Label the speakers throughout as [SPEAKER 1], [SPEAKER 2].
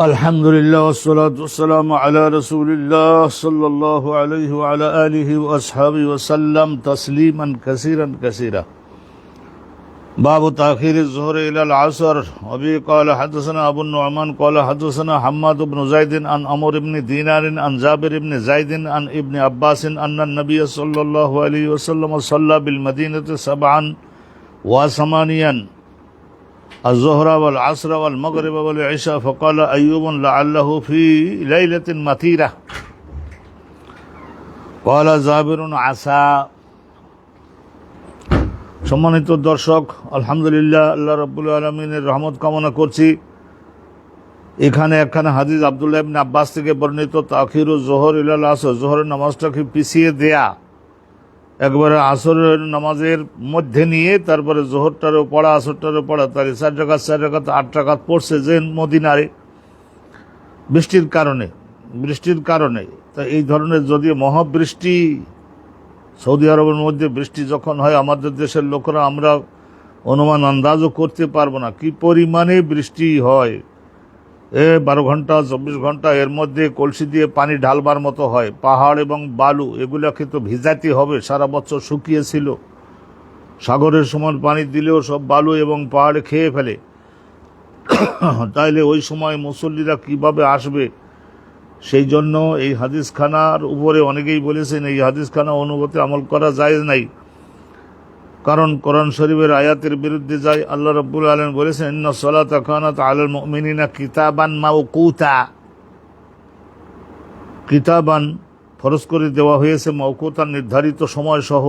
[SPEAKER 1] আলহামদুলিল্লাহ ওয়াসসালাতু ওয়াসসালামু আলা রাসূলিল্লাহ সাল্লাল্লাহু আলাইহি ওয়া আলা আলিহি ওয়া আসহাবিহি ওয়া সাল্লাম তাসলিমান কাসীরান কাসীরা। বাবু তাখিরিজ যুহরি ইলাল আসর। ওয়া ক্বালা হাদাসানা আবু নু'মান ক্বালা হাদাসানা হাম্মাদ ইবনে যায়েদ আন আমর ইবনে দিনার আন জাবির ইবনে যায়েদ আন ইবনে আব্বাস আন্না নবী সাল্লাল্লাহু আলাইহি ওয়াসাল্লাম সাল্লা বিল মদিনাতি সাবআন ওয়া সামানিয়ান الظهر والعصر والمغرب والعشاء فقال أيوب لعله في ليلة مثيرة قال جابر عسى। সম্মানিত দর্শক, আলহামদুলিল্লাহ, আল্লাহ রাব্বুল আলামিনের রহমত কামনা করছি। এখানে একখানা হাদিস আব্দুল্লাহ ইবনে আব্বাস থেকে বর্ণিত, তাখিরুজ যোহর ইলাল আসর, যোহরের নামাজটাকে পিছিয়ে দেয়া, একবারে আসরের নামাজের মধ্যে নিয়ে তারপরে জোহরটারও পড়া, আসরটারও পড়া, তার 4 রাকাত 8 রাকাত পড়ছে যে মদিনারে বৃষ্টির কারণে। তা এই ধরনের যদি মহাবৃষ্টি সৌদি আরবের মধ্যে বৃষ্টি যখন হয়, আমাদের দেশের লোকেরা আমরা অনুমান আন্দাজও করতে পারবো না কি পরিমাণে বৃষ্টি হয়। 12 ঘন্টা 24 ঘন্টা এর মধ্যে কলসি দিয়ে পানি ঢালবার মতো হয়। পাহাড় এবং বালু এগুলোকে তো ভিজাতে হবে, সারা বছর শুকিয়েছিল, সাগরের সমান পানি দিলেও সব বালু এবং পাহাড়ে খেয়ে ফেলে। তাইলে ওই সময় মুসল্লিরা কিভাবে আসবে? সেই জন্য এই হাদিসখানার উপরে অনেকেই বলেছেন এই হাদিসখানা অনুভূতি আমল করা যায় নাই, কারণ কোরআন শরীফের আয়াতের বিরুদ্ধে যায়। আল্লাহ রাব্বুল আলামিন বলেছেন, ইন্নাস সালাতা কানাত আলাল মুমিনিনা কিতাবান মাওকুতা। কিতাবান ফরজ করে দেওয়া হয়েছে, মাওকুতান নির্ধারিত সময় সহ।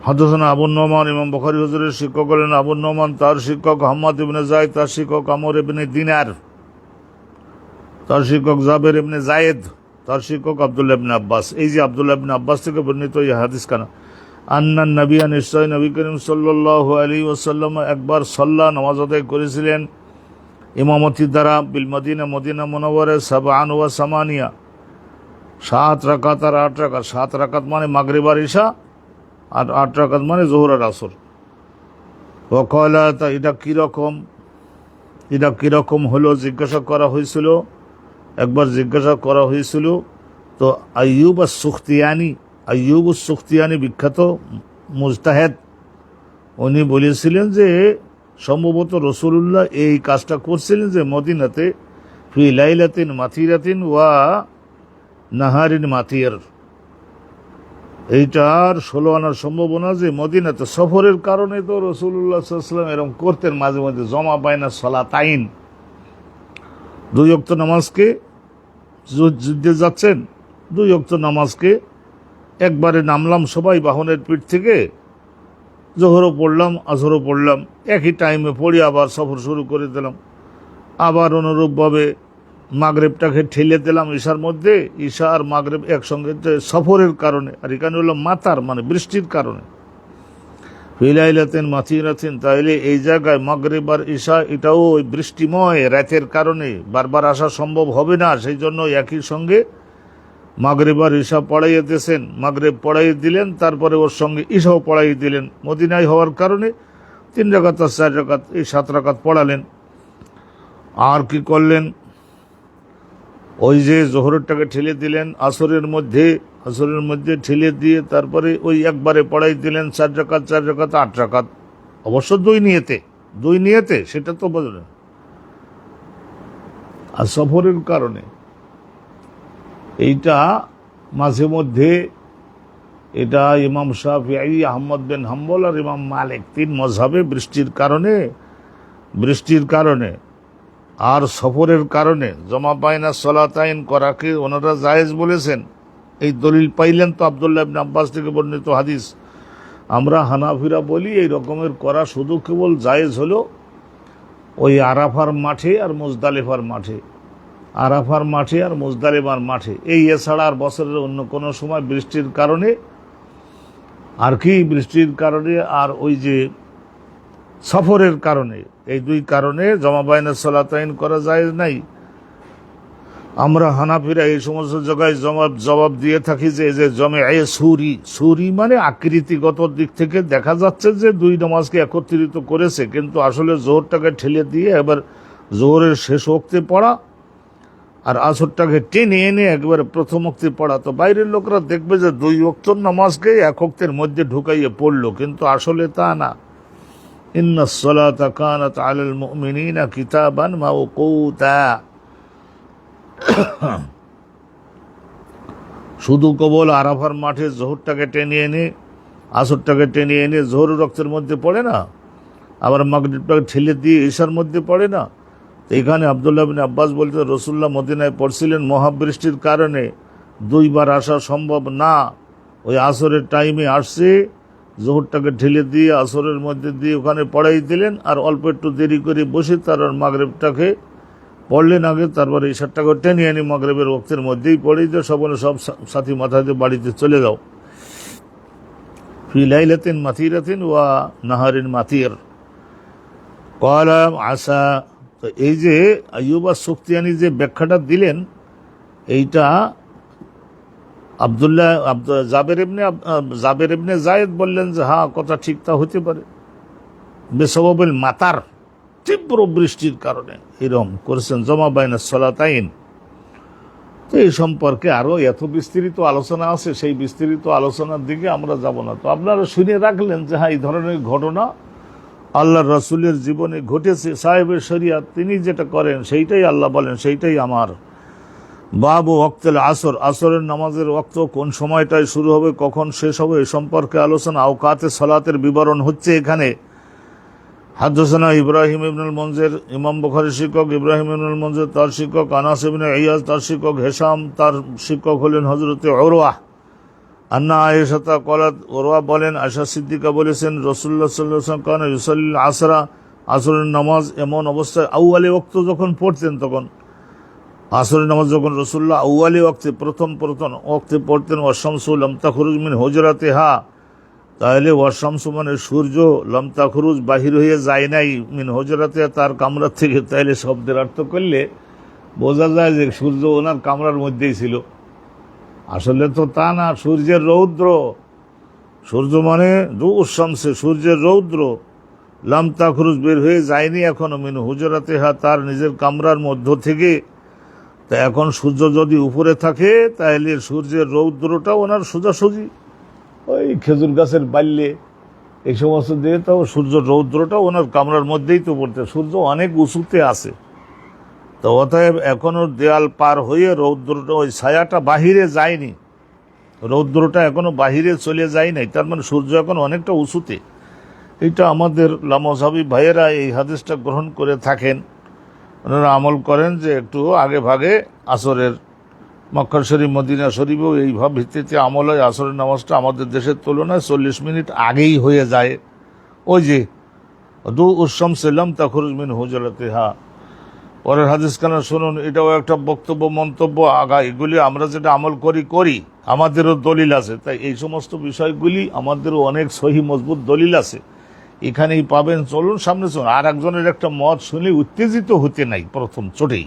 [SPEAKER 1] হাদাসানা আবু নু'মান, ইমাম বুখারী হুজুরের শিক্ষক হলেন আবু নু'মান, তার শিক্ষক হাম্মাদ ইবনে যায়েদ, তার শিক্ষক আমর ইবনে দিনার, তার শিক্ষক জাবির ইবনে যায়েদ, তার শিক্ষক আব্দুল্লাহ ইবনে আব্বাস। এই যে আব্দুল্লাহ ইবনে আব্বাস থেকে বর্ণিত এই হাদিস খানা, আন্নান নবী, নিশ্চয় নবী করিম সাল্লাল্লাহু আলাইহি ওয়াসাল্লাম একবার সাল্লা নামাজ আদায় করেছিলেন ইমামতির দ্বারা বিল মদিনা মুনাওয়ারায় সাবআন ওয়া সামানিয়া, 7 রাকাত আর 8 রাকাত। 7 রাকাত মানে মাগরিব আর ইশা, আর 8 রাকাত মানে যোহর আর আসর। ওয়া ক্বালা, তা এটা কিরকম হলো জিজ্ঞাসা করা হয়েছিল, একবার জিজ্ঞাসা করা হয়েছিল। তো আইয়ুব আস-সুখতিয়ানি বিখ্যাত মুজতাহেদ, উনি বলেছিলেন যে সম্ভবত রাসূলুল্লাহ এই কাজটা করছিলেন যে মদিনাতে ফি লাইলাতিন মাথিরাতিন ওয়া নাহারিন মাথির, এইটার 16 আনার সম্ভাবনা যে মদিনাতে সফরের কারণে তো রাসূলুল্লাহ সাল্লাল্লাহু আলাইহি ওয়াসাল্লাম এরকম করতেন মাঝে মাঝে, জমা বাইনা সালাতাইন, 2 ওয়াক্ত নামাজকে, যুদ্ধে যাচ্ছেন 2 ওয়াক্ত নামাজকে একবারে নামলাম সবাই বাহনের পিঠ থেকে, জোহরও পড়লাম আসরও পড়লাম, একই টাইমে পড়ি আবার সফর শুরু করে দিলাম। আবার অনুরূপভাবে মাগরিবটাকে ঠেলে দিলাম ঈশার মধ্যে, ঈশা আর মাগরিব একসঙ্গে, সফরের কারণে। আর এখানে হলো মাতার মানে বৃষ্টির কারণে, ফিলাইলাতিন মাথিরাতিন। তাইলে এই জায়গায় মাগরিব আর ঈশা এটাও ওই বৃষ্টিময় রাতের কারণে বারবার আসা সম্ভব হবে না, সেই জন্য একই সঙ্গে মাগরিব আর ঈশা পড়াইয়ে দিয়েছেন। মাগরিব পড়াইয়ে দিলেন, তারপরে ওর সঙ্গে ঈশাও পড়াইয়ে দিলেন। মদিনায় হওয়ার কারণে 3 রাকাত আর 4 রাকাত, এই 7 রাকাত পড়ালেন। আর কি করলেন, ওই যে জোহরটাকে ঠেলে দিলেন আসরের মধ্যে ঠেলে দিয়ে তারপরে ওই একবারে পড়াই দিলেন 4 রাকাত 8 রাকাত, অবশ্য দুই নিয়তে, সেটা তো বললেন। আর সফরের কারণে এইটা মাঝে মধ্যে এটা ইমাম শাফিঈ, আহমদ বিন হাম্বল আর ইমাম মালিক 3 মযহাবে বৃষ্টির কারণে আর সফরের কারণে জমা বাইনা সালাতাইন করাকে ওনারা জায়েজ বলেছেন। এই দলিল পাইলেন তো আব্দুল্লাহ ইবনে আব্বাস থেকে বর্ণিত হাদিস। আমরা হানাফিরা বলি এই রকমের করা শুধু কেবল জায়েজ হলো ওই আরাফার মাঠে আর মুজদালিফার মাঠে, আরাফার মাঠে আর মুজদালিফার মাঠে, এই এছাড়া আর বছরের অন্য কোনো সময় বৃষ্টির কারণে আর কি, বৃষ্টির কারণে আর ওই যে সফরের কারণে, এই দুই কারণে জমা বাইনের সলাতাইন করা যায় নাই। আমরা হানাফিরা এই সমস্ত জায়গায় জবাব দিয়ে থাকি যে জমে সুরি মানে আকৃতিগত দিক থেকে দেখা যাচ্ছে যে দুই নামাজকে একত্রিত করেছে, কিন্তু আসলে জোহরটাকে ঠেলে দিয়ে এবার জোহরের শেষ ওক্তে পড়া আর আসরটাকে টেনে এনে একবারে প্রথম ওক্তে পড়া। তো বাইরের লোকরা দেখবে যে দুই ওক্তর নামাজকে এক ওক্তের মধ্যে ঢুকাইয়ে পড়লো, কিন্তু আসলে তা না। ইন্নাস সালাতা কানাত আলাল মুমিনিনা কিতাবান মাওকুতা, শুধু কেবল আরাফার মাঠে জোহরটাকে টেনে এনে আসরটাকে টেনে এনে জোহর রক্তের মধ্যে পড়ে না, আবার মাগরিবটাকে ঠেলে দিয়ে ঈশার মধ্যে পড়ে না। তো এখানে আব্দুল্লাহ বিন আব্বাস বলতে রসুল্লাহ মদিনায় পড়ছিলেন, মহাবৃষ্টির কারণে দুইবার আসা সম্ভব না, ওই আসরের টাইমে আসছে, জোহরটাকে ঠেলে দিয়ে আসরের মধ্যে দিয়ে ওখানে পড়াই দিলেন, আর অল্প একটু দেরি করে বসে তার মাগরিবটাকে পড়লেন আগে, তারপরে ঈশারটাকে টেনে আনি মাগরিবের ওক্তের মধ্যেই পড়েই দিয়ে সব সাথী মাথা দিয়ে বাড়িতে চলে যাও। ফি লাইলাতিন মাতিরাতিন ওয়া নাহারিন মাতির ক্বালা আসা। তো এই যে আইয়ুব আস-সুখতিয়ানি যে ব্যাখ্যাটা দিলেন, এইটা জাবের ইবনে জায়েদ বললেন যে হ্যাঁ, কথা ঠিক, তা হতে পারে, বেসবাবিল মাতার, তীব্র বৃষ্টির কারণে এরকম করেছেন জমা বাইনাস সালাতাইন। তো এই সম্পর্কে আরো এত বিস্তৃত আলোচনা আছে, সেই বিস্তৃত আলোচনার দিকে আমরা যাব না। তো আপনারা শুনে রাখলেন যে হ্যাঁ, এই ধরনের ঘটনা আল্লাহর রাসূলের জীবনে ঘটেছে। সাহেবের শরিয়াত তিনি যেটা করেন সেইটাই আল্লাহ বলেন, সেইটাই আমার। বাবু ওয়াক্তুল আসর, আসরের নামাজের ওয়াক্ত কোন সময়টায় শুরু হবে, কখন শেষ হবে, এই সম্পর্কে আলোচনা। আওকাতে সালাতের বিবরণ হচ্ছে এখানে। হাদদাসানা ইব্রাহিম ইবনুল মুনজির, ইমাম বুখারীর শিক্ষক ইব্রাহিম ইবনুল মুনজির, তার শিক্ষক আনাস ইবনে ইয়াজ, তার শিক্ষক হেশাম, তার শিক্ষক হলেন হযরতে উরওয়া। আন্না আয়েশা ক্বালাত, উরওয়া বলেন আয়েশা সিদ্দিকা বলেছেন, রাসূলুল্লাহ সাল্লাল্লাহু আলাইহি ওয়াসাল্লাম কানা ইউসাল্লিল আসরা, আসরের নামাজ এমন অবস্থায় আউয়ালে ওয়াক্ত যখন পড়তেন, তখন আসরের নামাজ যখন রাসূলুল্লাহ আউয়ালে ওয়াক্তে প্রথম ওয়াক্তে পড়তেন, ওয়াশামসু লাম তাখরুজ মিন হুজরাতিহা, তাহলে ওয়াশামসু মানে সূর্য, লাম তাখরুজ বাহির হয়ে যায় নাই, মিন হুজরাতিহা তার কামরা থেকে। তাইলে শব্দের অর্থ করলে বোঝা যায় যে সূর্য ওনার কামরার মধ্যেই ছিল। আসলে তো তা না, সূর্যের রৌদ্র, সূর্য মানে দুঃশামসে সূর্যের রৌদ্র, লাম তাখরুজ বের হয়ে যায়নি এখনো, মিন হুজরাতিহা তার নিজের কামরার মধ্য থেকে। তা এখন সূর্য যদি উপরে থাকে তাহলে সূর্যের রৌদ্রটা ওনার সোজাসুজি ওই খেজুর গাছের বাল্যে এই সমস্ত দিয়ে, তো সূর্যের রৌদ্রটা ওনার কামরার মধ্যেই তো পড়তে। সূর্য অনেক উঁচুতে আছে, তো অতএব এখনো দেয়াল পার হয়ে রৌদ্রটা, ওই ছায়াটা বাহিরে যায়নি, রৌদ্রটা এখনো বাহিরে চলে যায় নাই, তার মানে সূর্য এখন অনেকটা উঁচুতে। এটা আমাদের লামসাবি ভাইয়েরা এই হাদিসটা গ্রহণ করে থাকেন, ওনারা আমল করেন যে একটু আগে ভাগে আসরের, মক্কা শরীফ মদিনা শরীফেও এইভাবে ভিত্তিতে আমল হয়। আসরের নামাজটা আমাদের দেশের তুলনায় 40 মিনিট আগেই হয়ে যায়। ওই যে দুঃশামসে লাম তাখরুজ মিন হুজরাতিহা। পরের হাদিস কানা শুনুন, এটাও একটা বক্তব্য, মন্তব্য আগা, এগুলি আমরা যেটা আমল করি আমাদেরও দলিল আছে। তাই এই সমস্ত বিষয়গুলি আমাদেরও অনেক সহি মজবুত দলিল আছে, এখানেই পাবেন। চলুন সামনে চলুন, আর একজনের একটা মত শুনে উত্তেজিত হতে নাই প্রথম চোটেই।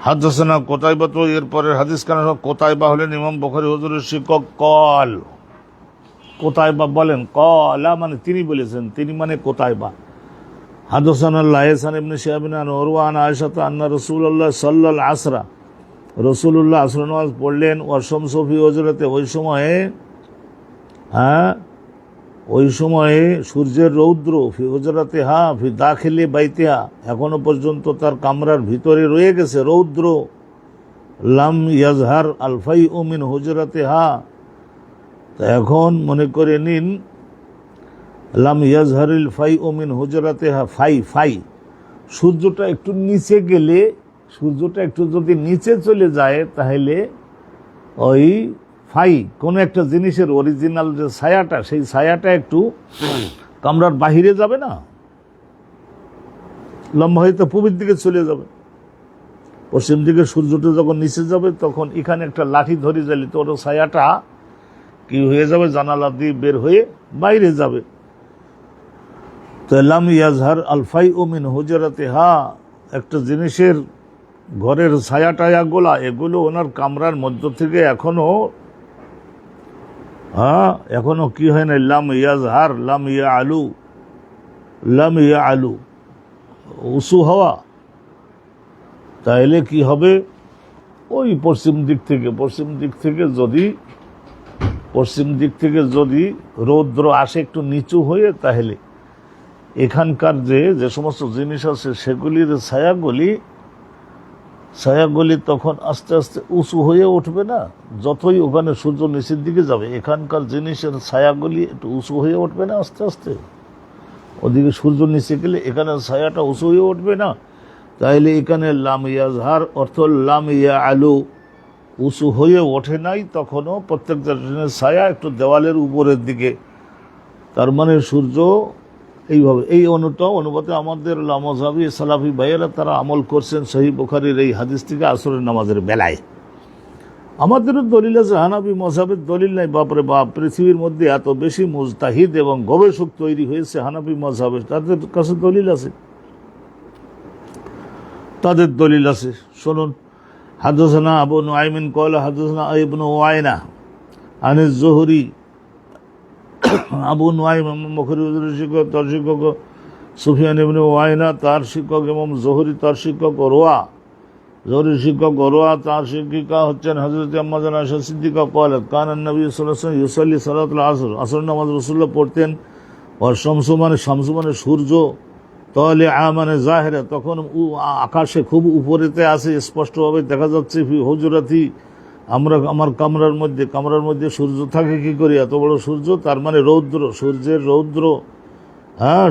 [SPEAKER 1] হাদদাসানা কোতাইবা, তো এরপরের হাদিস কানা, কোতাইবা হলেন ইমাম বুখারী হুজুরের শিক্ষক। কোতাইবা বলেন, কলা মানে তিনি বলেছেন, তিনি মানে কোতাইবা। হাদদাসানা লাইসান ইবনে শিহাব আন উরওয়া আন আয়েশা আন্না রাসূলুল্লাহ সাল্লাল্লাহু আসরা, রাসূলুল্লাহ আসর নামাজ পড়লেন, ওয়া শামসু ফি হুজরাতে, ওই সময়ে সূর্যের রৌদ্র, ফি হুজরাতিহা ফি দাখিলি বাইতিহা, এখনো পর্যন্ত তার কামরার ভিতরে রয়ে গেছে রৌদ্র। লাম ইয়াজহার আল ফাইউ মিন হুজরাতিহা, তা এখন মনে করে নিন, লাম ইয়াজহারিল ফাইউ মিন হুজরাতিহা, ফাই সূর্যটা একটু নিচে গেলে, সূর্যটা একটু যদি নিচে চলে যায় তাহলে ওই ফাই কোনো একটা জিনিসের অরিজিনাল যে ছায়াটা, সেই ছায়াটা একটু কামরার বাহিরে যাবে না, লম্বা হয়তো পূবের দিকে চলে যাবে। পশ্চিম দিকে সূর্যটা যখন নিচে যাবে তখন এখানে একটা লাঠি ধরে যাইলে তো ওর ছায়াটা কি হয়ে যাবে, জানালা দিয়ে বের হয়ে বাইরে যাবে। তো লাম ইয়াজহার আলফাই ও মিন হুজরাতিহা, একটা জিনিসের ঘরের ছায়া টায়া গোলা এগুলো ওনার কামরার মধ্য থেকে এখনো কি হয় না, লাম ইয়াজহার লাম ইয়া আলু উঁচু হওয়া। তাহলে কি হবে, ওই পশ্চিম দিক থেকে যদি রৌদ্র আসে একটু নিচু হয়ে, তাহলে এখানকার যে সমস্ত জিনিস আছে সেগুলির ছায়াগুলি তখন আস্তে আস্তে উঁচু হয়ে উঠবে না। যতই ওখানে সূর্য নিচের দিকে যাবে এখানকার জিনিসের ছায়াগুলি একটু উঁচু হয়ে উঠবে না আস্তে আস্তে। ওদিকে সূর্য নিচে গেলে এখানে ছায়াটা উঁচু হয়ে উঠবে না। তাইলে এখানে লাম ইয়াজহার অর্থ লাম ইয়া আলু, উঁচু হয়ে ওঠে নাই তখনও প্রত্যেকটা ছায়া একটু দেওয়ালের উপরের দিকে। তার মানে সূর্য এইভাবে, এই অনুপাতে আমাদের লামাজাবি সালাফি ভাইয়েরা তারা আমল করছেন সহিহ বুখারীর এই হাদিস থেকে আসরের নামাজের বেলায়। আমাদেরও দলিল আছে, হানাফি মযহাবের দলিল নাই। বাপরে বাপ, পৃথিবীর মধ্যে এত বেশি মুজতাহিদ এবং গবেষক তৈরি হয়েছে হানাফি মযহাবের, তাদের কাছে দলিল আছে, শুনুন। হাদাসানা আবু নুআইমিন ক্বালা হাদাসানা ইবনু ওয়াইনা আনিজ যুহরি। আবু নুআইম বুখারীর শিক্ষক, তার শিক্ষক সুফিয়ান ইবনে ওয়াইনা, তার শিক্ষক এবং যুহরি তার শিক্ষক যুহরির শিক্ষক তার শিক্ষিকা হচ্ছেন হযরত আম্মা জানা আয়েশা সিদ্দিকা ক্বালাত কানা নবী সাল্লাল্লাহু আলাইহি ওয়াসাল্লাম ইউসাল্লি সালাতুল আসর নামাজ রাসূলুল্লাহ পড়তেন। ওয়ার শামসু মানে সূর্য, তাহলে মানে জাহেরা, তখন আকাশে খুব উপরেতে আছে, স্পষ্টভাবে দেখা যাচ্ছে। ফি হুজরাতি, আমার কামরার মধ্যে সূর্য থাকে কি করে, এত বড় সূর্য, তার মানে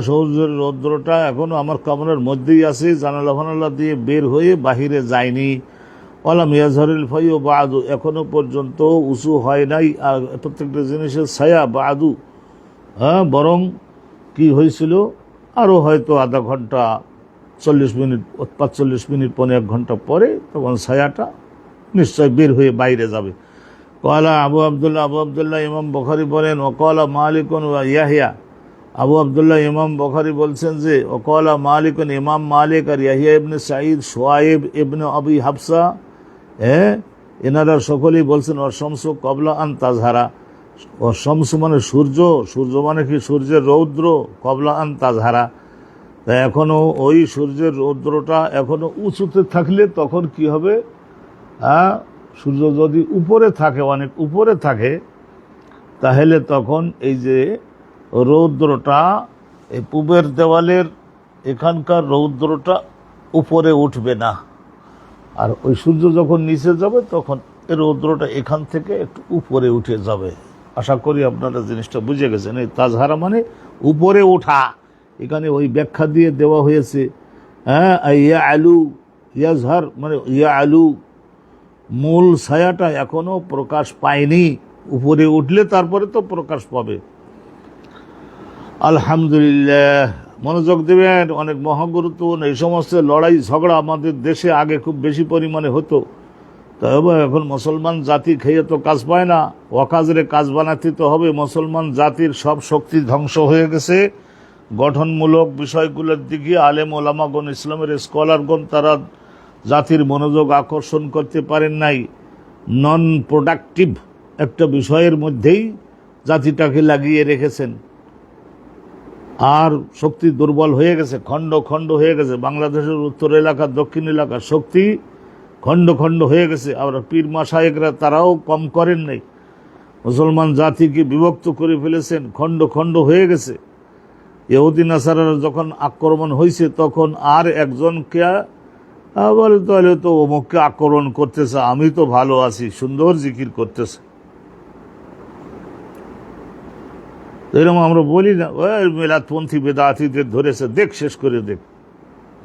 [SPEAKER 1] সূর্যের রৌদ্রটা এখনো আমার কামরার মধ্যেই আছে, জানালা ফানালা দিয়ে বের হয়ে বাহিরে যায়নি। ওয়ালাম ইয়াজহারিল ফাইউ বাদু, এখনো পর্যন্ত উঁচু হয় নাই আর প্রত্যেকটা জিনিসের ছায়া বাদু, বরং কি হয়েছিল, আরও হয়তো আধা ঘন্টা 40 মিনিট 45 মিনিট 1 ঘন্টা পরে তখন ছায়াটা নিশ্চয় বের হয়ে বাইরে যাবে। ক্বালা আবু আবদুল্লাহ ইমাম বুখারী বলেন, ওয়াকালা মালিকুন ওয়া ইয়াহইয়া, আবু আবদুল্লাহ ইমাম বুখারী বলছেন যে ওয়াকালা মালিকুন, ইমাম মালিক আর ইয়াহইয়া ইবনে সাঈদ, শুআয়ব ইবনে আবি হাফসা, এনারা সকলেই বলছেন ওয়া শামসু ক্বাবলা আন তাজহারা, ও শামসু মানে সূর্য মানে কি সূর্যের রৌদ্র, ক্বাবলা আন তাজহারা। তাই এখনো ওই সূর্যের রৌদ্রটা এখনো উঁচুতে থাকলে তখন কি হবে, সূর্য যদি উপরে থাকে, অনেক উপরে থাকে, তাহলে তখন এই যে রৌদ্রটা এই পূবের দেওয়ালের এখানকার রৌদ্রটা উপরে উঠবে না। আর ওই সূর্য যখন নিচে যাবে তখন এই রৌদ্রটা এখান থেকে একটু উপরে উঠে যাবে। আশা করি আপনারা জিনিসটা বুঝে গেছেন। এই তাজহারা মানে উপরে ওঠা, এখানে ওই ব্যাখ্যা দিয়ে দেওয়া হয়েছে। ইয়া আলু, ইয়াজহার মানে ইয়া আলু, মূল ছায়াটা এখনো প্রকাশ পায়নি, উপরে উঠলে তারপরে তো প্রকাশ পাবে। আলহামদুলিল্লাহ, মনোযোগ দেবেন, অনেক মহাগুরুত্বপূর্ণ। এই সমস্ত লড়াই ঝগড়া আমাদের দেশে আগে খুব বেশি পরিমাণে হতো, তবে এখন মুসলমান জাতি খেয়ে তো কাজ পায় না, ওয়াকাজরে কাজ বানাতে তো হবে। মুসলমান জাতির সব শক্তি ধ্বংস হয়ে গেছে। গঠনমূলক বিষয়গুলোর দিকে আলেম ওলামাগণ, ইসলামের স্কলারগণ তারা জাতির মনোযোগ আকর্ষণ করতে পারেন নাই। নন প্রোডাক্টিভ একটা বিষয়ের মধ্যেই জাতিটাকে লাগিয়ে রেখেছেন, আর শক্তি দুর্বল হয়ে গেছে, খণ্ড খণ্ড হয়ে গেছে। বাংলাদেশের উত্তর এলাকা দক্ষিণ এলাকার শক্তি খণ্ড খণ্ড হয়ে গেছে। আর পীর মাশায়েখরা তারাও কম করেন নাই, মুসলমান জাতিকে বিভক্ত করে ফেলেছেন, খণ্ড খণ্ড হয়ে গেছে। ইহুদি নাসারারা যখন আক্রমণ হয়েছে তখন আর একজনকে বলে তাহলে তো অমুককে আক্রমণ করতেছে, আমি তো ভালো আছি, সুন্দর জিকির করতেছে, এরকম আমরা বলি না, মিলাদপন্থী বেদাতীদের ধরেছে, দেখ শেষ করে দেখ।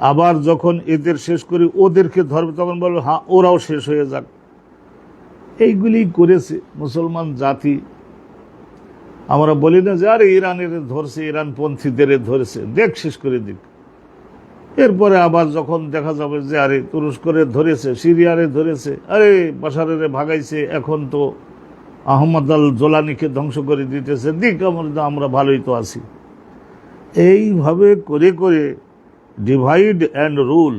[SPEAKER 1] আবার যখন এদের শেষ করে ওদেরকে ধরবে তখন বলবে হ্যাঁ ওরাও শেষ হয়ে যাক। এইগুলি করেছে মুসলমান জাতি। আমরা বলি না যে আরে ইরানের ধরছে, ইরানপন্থীদের ধরেছে, দেখ শেষ করে দেখ। এরপরে আবার যখন দেখা যাবে যে আরে তুরস্করে ধরেছে, সিরিয়ারে ধরেছে, আরে বাশারে ভাগাইছে, এখন তো আহমদ আল জোলানিকে ধ্বংস করে দিতেছে, দিক আমরা ভালোই তো আছি। এইভাবে করে করে ডিভাইড অ্যান্ড রুল,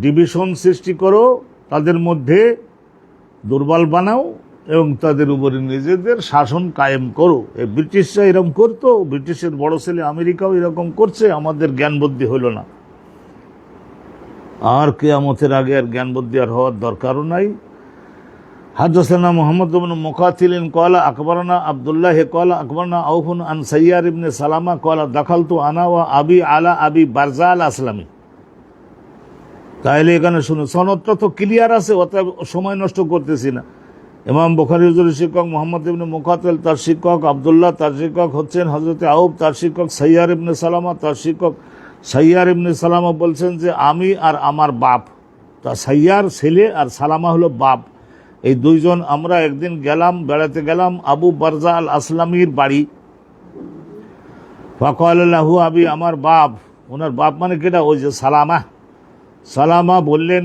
[SPEAKER 1] ডিভিশন সৃষ্টি করো, তাদের মধ্যে দুর্বল বানাও এবং তাদের উপরে নিজেদের শাসন কায়েম করো। এই ব্রিটিশরা এরকম করতো, ব্রিটিশের বড় ছেলে আমেরিকাও এরকম করছে, আমাদের জ্ঞান বুদ্ধি হইল না। আর কিয়ামতের আগে আর জ্ঞান বুদ্ধি আর হওয়ার দরকারও নাই। হাদাসানা মুহাম্মদ ইবনে মুকাতিলিন ক্বালা আকবরনা আব্দুল্লাহ ক্বালা আকবরনা আউফুন আন সাইয়ার ইবনে সালামা ক্বালা দাখালতু আনা ওয়া আবি আলা আবি বারজা আল আসলামি। তাইলে এখানে শুনুন, সনদটা তো ক্লিয়ার আছে, অতএব সময় নষ্ট করতেছি না। ইমাম বুখারী হুজুরের শিক্ষক মুহাম্মদ ইবনে মুকাতিল, তার শিক্ষক আব্দুল্লাহ, তার শিক্ষক হচ্ছেন হযরত আউফ, তার শিক্ষক সাইয়ার ইবনে সালামা, তার শিক্ষক সাইয়ার ইবনে সালামা বলছেন যে আমি আর আমার বাপ, তা সাইয়ার ছেলে আর সালামা হলো বাপ, এই দুইজন আমরা একদিন গেলাম, বেড়াতে গেলাম আবু বারজা আল আসলামির বাড়ি। ফাকালা লাহু আবি, আমার বাপ, ওনার বাপ মানে কেটা, ওই যে সালামা। সালামা বললেন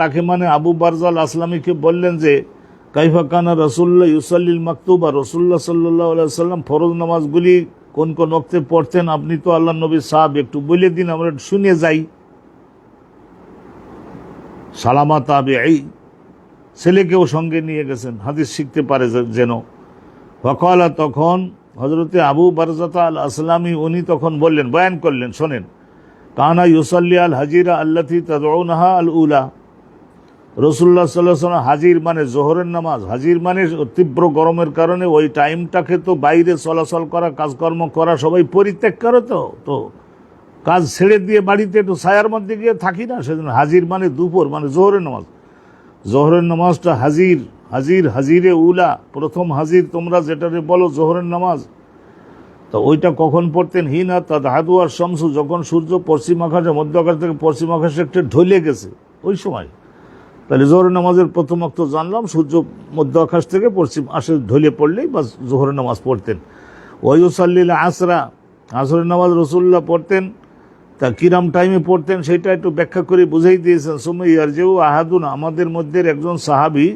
[SPEAKER 1] তাকে মানে আবু বারজা আল আসলামিকে বললেন যে কাইফা কানা রাসূলুল্লাহ ইউসাল্লিল মাকতুবা, রাসূলুল্লাহ সাল্লাল্লাহু আলাইহি সাল্লাম ফরজ নামাজগুলি কোন কোন ওয়াক্তে পড়তেন, আপনি তো আল্লাহর নবী সাহাব, একটু বলে দিন, আমরা শুনে যাই। সালামা তাবিঈ, ছেলেকেও সঙ্গে নিয়ে গেছেন হাদিস শিখতে পারে যেন। ওয়াকালা, তখন হযরতে আবু বারজাতা আল আসলামি উনি তখন বললেন, বয়ান করলেন, শোনেন, কানা ইউসাল্লি আল হাজিরা আল্লাতি তাদউনাহা আল উলা, রাসূলুল্লাহ সাল্লাল্লাহু আলাইহি ওয়াসাল্লাম, হাজির মানে জোহরের নামাজ, হাজির মানে তীব্র গরমের কারণে ওই টাইমটাকে তো বাইরে চলাচল করা, কাজকর্ম করা সবাই পরিত্যাগ করে, তো কাজ ছেড়ে দিয়ে বাড়িতে একটু ছায়ার মধ্যে গিয়ে থাকি না, সেজন্য হাজির মানে দুপুর, মানে জোহরের নামাজ। জোহরের নামাজটা হাজির, হাজিরে উলা, প্রথম হাজির তোমরা যেটারে বলো জোহরের নামাজ। তো ওইটা কখন পড়তেন, হিনা তাদহাদু আর শামসু, যখন সূর্য পশ্চিম আকাশে, মধ্য আকাশ থেকে পশ্চিম আকাশে একটু ঢলে গেছে, ওই সময়। তাহলে জোহরের নামাজের প্রথম ওয়াক্ত জানলাম, সূর্য মধ্য আকাশ থেকে পশ্চিম আকাশে ঢলে পড়লেই বাস জোহরের নামাজ পড়তেন। ওয়ায়ুসাল্লিল আসরা, আসরের নামাজ রাসূলুল্লাহ পড়তেন, তা কিরাম টাইমে পড়তেন সেটা একটু ব্যাখ্যা করে বুঝাই দিয়েছেন। সুম্মা ইয়ারজিউ আহাদুনা, আমাদের মধ্যে একজন সাহাবী,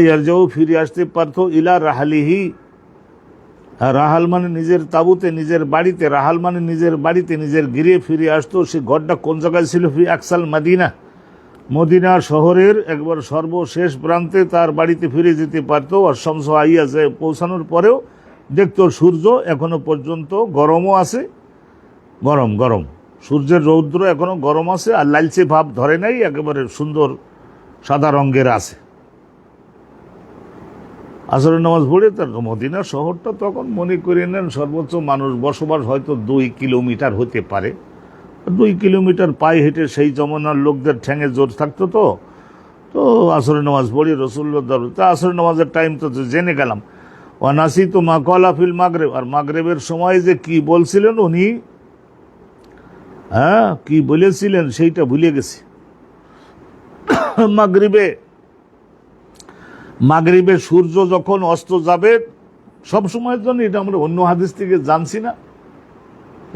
[SPEAKER 1] ইয়ারজিউ ফিরে আসতে পারত, ইলা রাহালিহি, রাহাল মানে নিজের তাবুতে, নিজের বাড়িতে, রাহাল মানে নিজের বাড়িতে, নিজের গৃহে ফিরে আসতো। সে ঘরটা কোন জায়গায় ছিল, ফি আকসাল মাদিনা, মদিনা শহরের একবার সর্বশেষ প্রান্তে তার বাড়িতে ফিরে যেতে পারতো। আর শামস আইয়া যায়, পৌঁছানোর পরেও দেখতো সূর্য এখনো পর্যন্ত গরমও আছে, গরম সূর্যের রৌদ্র এখনো গরম আছে, আর লালচে ভাব ধরে নাই, একেবারে সুন্দর সাদা রঙের আছে। আসরের নামাজ পড়ে তার মদিনা শহরটা তখন মনে করে নেন সর্বোচ্চ মানুষ বসবাস হয়তো 2 কিলোমিটার হতে পারে। 2 কিলোমিটার পায়ে হেঁটে সেই জমানার লোকদের ঠ্যাঙে জোর থাকতো। তো আসরের নামাজ পড়ি রাসূলুল্লাহ দরবারে, তা আসরের নামাজের টাইম তো জেনে গেলাম। ওয়ানাসি তো মা কলা ফিল মাগরেব, আর মাগরেবের সময় যে কি বলছিলেন উনি, কি বলেছিলেন সেইটা ভুলে গেছি। মাগরিবে সূর্য যখন অস্ত যাবে, সব সময়ের জন্য, এটা আমরা অন্য হাদিস থেকে জানছি না,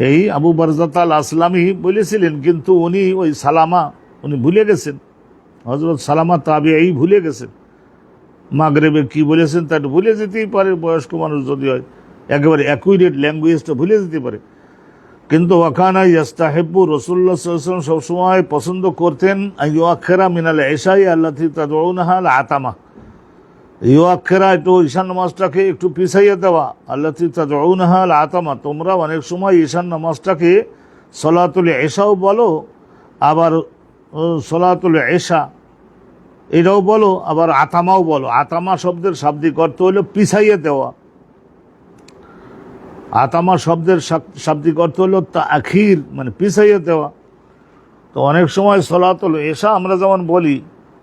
[SPEAKER 1] এই আবু বারজাত আল আসলামি বলেছিলেন, কিন্তু উনি ওই সালামা উনি ভুলে গেছেন, হযরত সালামা তাবিঈ ভুলে গেছেন মাগরিবে কি বলেছেন, তা ভুলে যেতেই পারে, বয়স্ক মানুষ যদি হয়, একেবারে অ্যাকুরেট ল্যাঙ্গুয়েজটা ভুলে যেতে পারে। কিন্তু ওয়াকানা ইয়াস্তাহিব্বু, রাসূলুল্লাহ সাল্লাল্লাহু আলাইহি ওয়াসাল্লাম সবসময় পছন্দ করতেন, আইয়ুআখিরা মিনাল ইশাই আল্লাতী তাদউনাহা আল আতামা, ইউআখিরা, একটু ঈশান নামাজটাকে একটু পিছাইয়ে দেওয়া, আল্লাতী তাদউনাহা আল আতামা, তোমরা অনেক সময় ঈশান নামাজটাকে সলাতুল ইশাও বলো, আবার সলাতুল ইশা এটাও বলো, আবার আতামাও বলো। আতামা শব্দের শাব্দিক অর্থ হলো পিছাইয়ে দেওয়া, আতামা শব্দের শাব্দিক অর্থ হলো তাখির, মানে পিছাইয়ে দেওয়া। তো অনেক সময় সলাতুল ইশা আমরা যেমন বলি,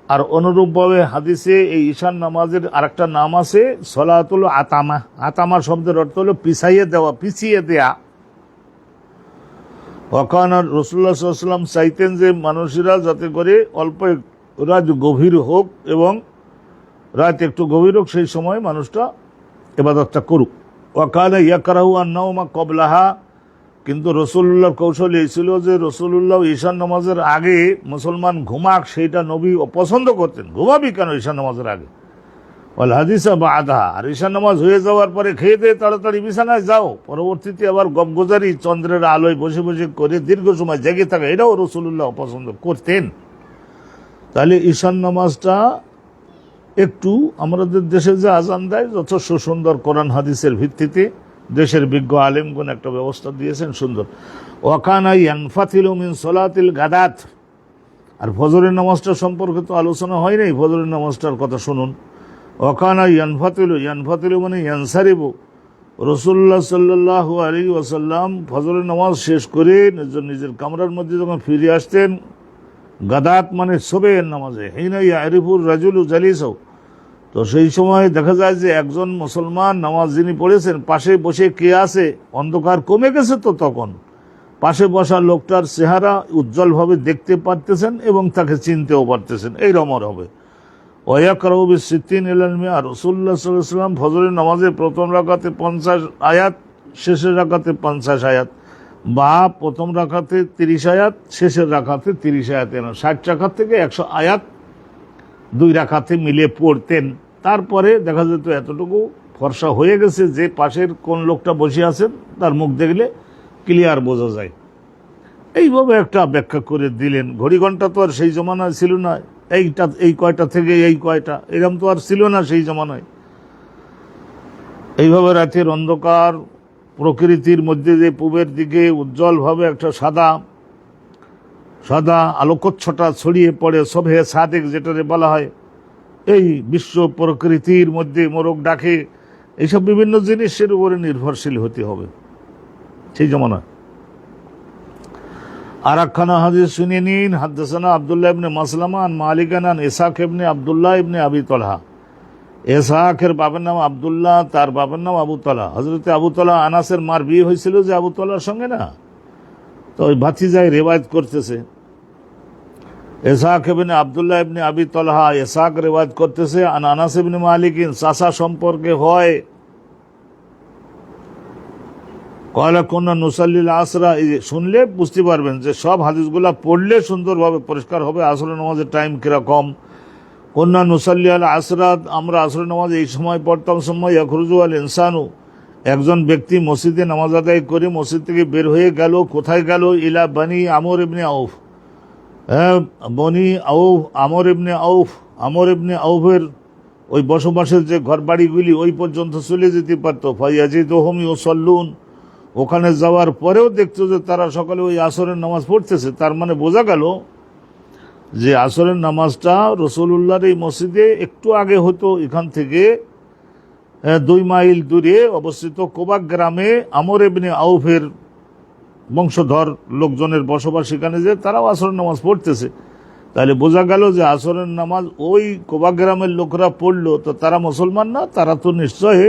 [SPEAKER 1] আর অনুরূপভাবে হাদিসে এই ঈশান নামাজের আরেকটা নাম আছে সলাতুল আতামা। আতামা শব্দের অর্থ হলো পিছাইয়ে দেওয়া, পিছিয়ে দেয়া। ওয়াকানা রাসূলুল্লাহ সাল্লাল্লাহু আলাইহি ওয়াসাল্লাম চাইতেন যে মানুষেরা যাতে করে অল্প রাত গভীর হোক এবং রাত একটু গভীর হোক, সেই সময় মানুষটা ইবাদতটা করুক। ওয়াকানা ইয়াকরাহু আন-নাওমা ক্বাবলাহা, কিন্তু রসুল্লাহর কৌশল এই ছিল যে রসুল্লাহ ঈশান নামাজের আগে মুসলমান ঘুমাক, সেইটা নবী অপছন্দ করতেন। ঘুমাবি কেন ঈশান নামাজের আগে? ওয়াল হাদিসা বা আধা, আর ঈশান নামাজ হয়ে যাওয়ার পরে খেয়ে দিয়ে তাড়াতাড়ি বিছানায় যাও, পরবর্তীতে আবার গপগোজারি চন্দ্রের আলোয় বসে বসে করে দীর্ঘ সময় জেগে থাকা, এটাও রসুল্লাহ অপছন্দ করতেন। তাহলে ঈশান নামাজটা একটু আমাদের দেশে যে আজান দেয় যথেষ্ট সুন্দর, কোরআন হাদিসের ভিত্তিতে দেশের বিজ্ঞ আলেমগণ একটা ব্যবস্থা দিয়েছেন সুন্দর। ওয়াকানা ইয়ানফাতিলু মিন সলাতিল গাদাত, আর ফজরের নামাজটা সম্পর্কে তো আলোচনা হয় নাই, ফজরের নামাজটার কথা শুনুন। ওয়াকানা ইয়ানফাতিলু মানে ইয়ানসারিবু, রসুল্লাহ সাল্লাল্লাহু আলাইহি ওয়াসাল্লাম ফজরের নামাজ শেষ করে নিজের কামরার মধ্যে যখন ফিরে আসতেন, গাদাত মানে সবের নামাজে, হিনা ইয়ারিফুর রাজুলু জালিসাহু, তো সেই সময় দেখা যায় যে একজন মুসলমান নামাজ যিনি পড়েছেন পাশে বসে কে আছে, অন্ধকার কমে গেছে, তো তখন পাশে বসা লোকটার চেহারা উজ্জ্বলভাবে দেখতে পারতেছেন এবং তাকে চিনতেও পারতেছেন, এই রমর হবে। ওয়াকরাউ বিসিত্তিন ইলাল মিয়া, রাসূলুল্লাহ সাল্লাল্লাহু আলাইহি ওয়াসাল্লাম ফজরের নামাজে প্রথম রাকাতে 50 আয়াত, শেষের রাকাতে 50 আয়াত, বা প্রথম রাকাতে 30 আয়াত, শেষের রাকাতে 30 আয়াত, 60 রাকাত থেকে 100 আয়াত দুই রাকাতে মিলে পড়তেন। তারপরে দেখা যেত এতটুকু ফর্সা হয়ে গেছে যে পাশের কোন লোকটা বসে আছেন তার মুখ দেখলে ক্লিয়ার বোঝা যায়। এইভাবে একটা ব্যাখ্যা করে দিলেন। ঘড়ি ঘন্টা তো আর সেই জমানায় ছিল না, এই কয়টা থেকে এই কয়টা এরকম তো আর ছিল না সেই জমানায়। এইভাবে রাতের অন্ধকার প্রকৃতির মধ্যে যে পূবের দিকে উজ্জ্বলভাবে একটা সাদা আলোকচ্ছটা ছড়িয়ে পড়ে, সবে সাদেক যেটারে বলা হয়, এই বিশ্ব প্রকৃতির মধ্যে মোরগ ডাকে, এইসব বিভিন্ন জিনিসের উপরে নির্ভরশীল হতে হবে সেই জমানায়। আর একখানা হাদিস শুনিয়ে নিন। হাদ্দাসানা আব্দুল্লাহ ইবনে মাসলামা আন মালিকান আন ইসহাক ইবনে আব্দুল্লাহ ইবনে আবি তলহা। ইসহাকের বাবার নাম আব্দুল্লাহ, তার বাবার নাম আবু তলহা। হযরতে আবু তলহা, আনাসের মার বিয়ে হয়েছিল যে আবু তলহার সঙ্গে না, তো ওই ভাতিজায় রেওয়ায়ত করতেছে। ইসহাক ইবনে আব্দুল্লাহ ইবনে আবি তলহা, ইসহাক রেওয়ায়ত করতেছে আন আনাস ইবনে মালিকিন, চাচা সম্পর্কে হয়, কয়লা কন্যা নুসাল্লিল আসরা। এই শুনলে বুঝতে পারবেন যে সব হাদিসগুলা পড়লে সুন্দরভাবে পরিষ্কার হবে আসরের নামাজের টাইম কিরকম। কন্যা নুসাল্লি আল আসরাত, আমরা আসরের নামাজ এই সময় পড়তাম। সময় ইয়াখরুজু আল ইনসানু, একজন ব্যক্তি মসজিদে নামাজ আদায় করে মসজিদ থেকে বের হয়ে গেল, কোথায় গেল? ইলা বানি আমর ইবনে আউফ, বনি আউফ, আমর ইবনে আউফ, আমর ইবনে আউফের ওই বসবাসের যে ঘর বাড়িগুলি ওই পর্যন্ত চলে যেতে পারতো। ফায়াজিদুহুম ইউসাল্লুন, ওখানে যাওয়ার পরেও দেখতো যে তারা সকালে ওই আসরের নামাজ পড়তেছে। তার মানে বোঝা গেল যে আসরের নামাজটা রসুলুল্লাহর এই মসজিদে একটু আগে হতো। এখান থেকে 2 মাইল দূরে অবস্থিত কোবা গ্রামে আমর ইবনে আউফের বংশধর লোকজনের বসবাস, সেখানে যে তারাও আসরের নামাজ পড়তেছে। তাহলে বোঝা গেল যে আসরের নামাজ ওই কোবা গ্রামের লোকরা পড়লো, তো তারা মুসলমান না? তারা তো নিশ্চয়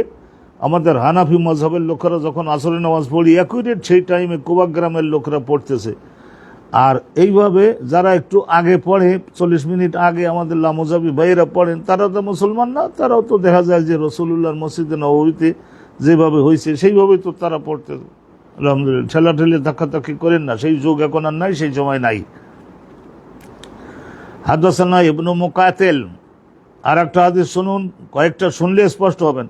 [SPEAKER 1] আমাদের হানাফি মযহাবের লোকেরা যখন আসরের নামাজ পড়ি অ্যাকুরেট সেই টাইমে কোবা গ্রামের লোকরা পড়তেছে। আর এইভাবে যারা একটু আগে পড়ে, 40 মিনিট আগে আমাদের লামজাবি ভাইয়েরা পড়েন, তারা তো মুসলমান না? তারাও তো দেখা যায় যে রসুলুল্লাহর মসজিদে নববীতে যেভাবে হয়েছে সেইভাবে তো তারা পড়তে। আলহামদুলিল্লাহ, ঠেলাঠেলি ধাক্কাধাক্কি করেন না, সেই যুগ এখন আর নাই, সেই সময় নাই। হাদাসানা ইবনু মুকাতিল, আর একটা হাদিস শুনুন, কয়েকটা শুনলে স্পষ্ট হবেন।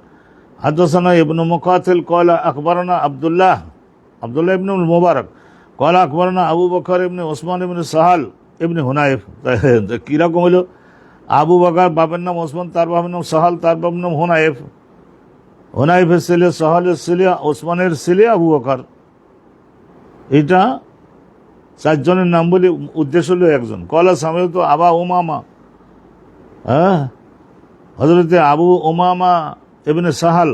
[SPEAKER 1] হাদাসানা ইবনু মুকাতিল কয়লা আকবরনা আব্দুল্লাহ ইবনে মুবারক কয়লা আকবরনা আবু বকর ইবনে ওসমান ইবনে সাহাল ইবনে হুনাইফ। কিরকম হইল? আবু বকর বাবার নাম ওসমান, তার বাবার নাম সাহাল, তার বাবার নাম হুনাইফ, হুনাইফের ছেলে, সাহালের ছেলে, ওসমানের ছেলে আবু বকর। এটা 4 জনের নাম বলে উদ্দেশ্য হলো একজন। কয়লা সামনে তো আবা উমামা, হযরতে আবু উমামা ইবনে সাহাল,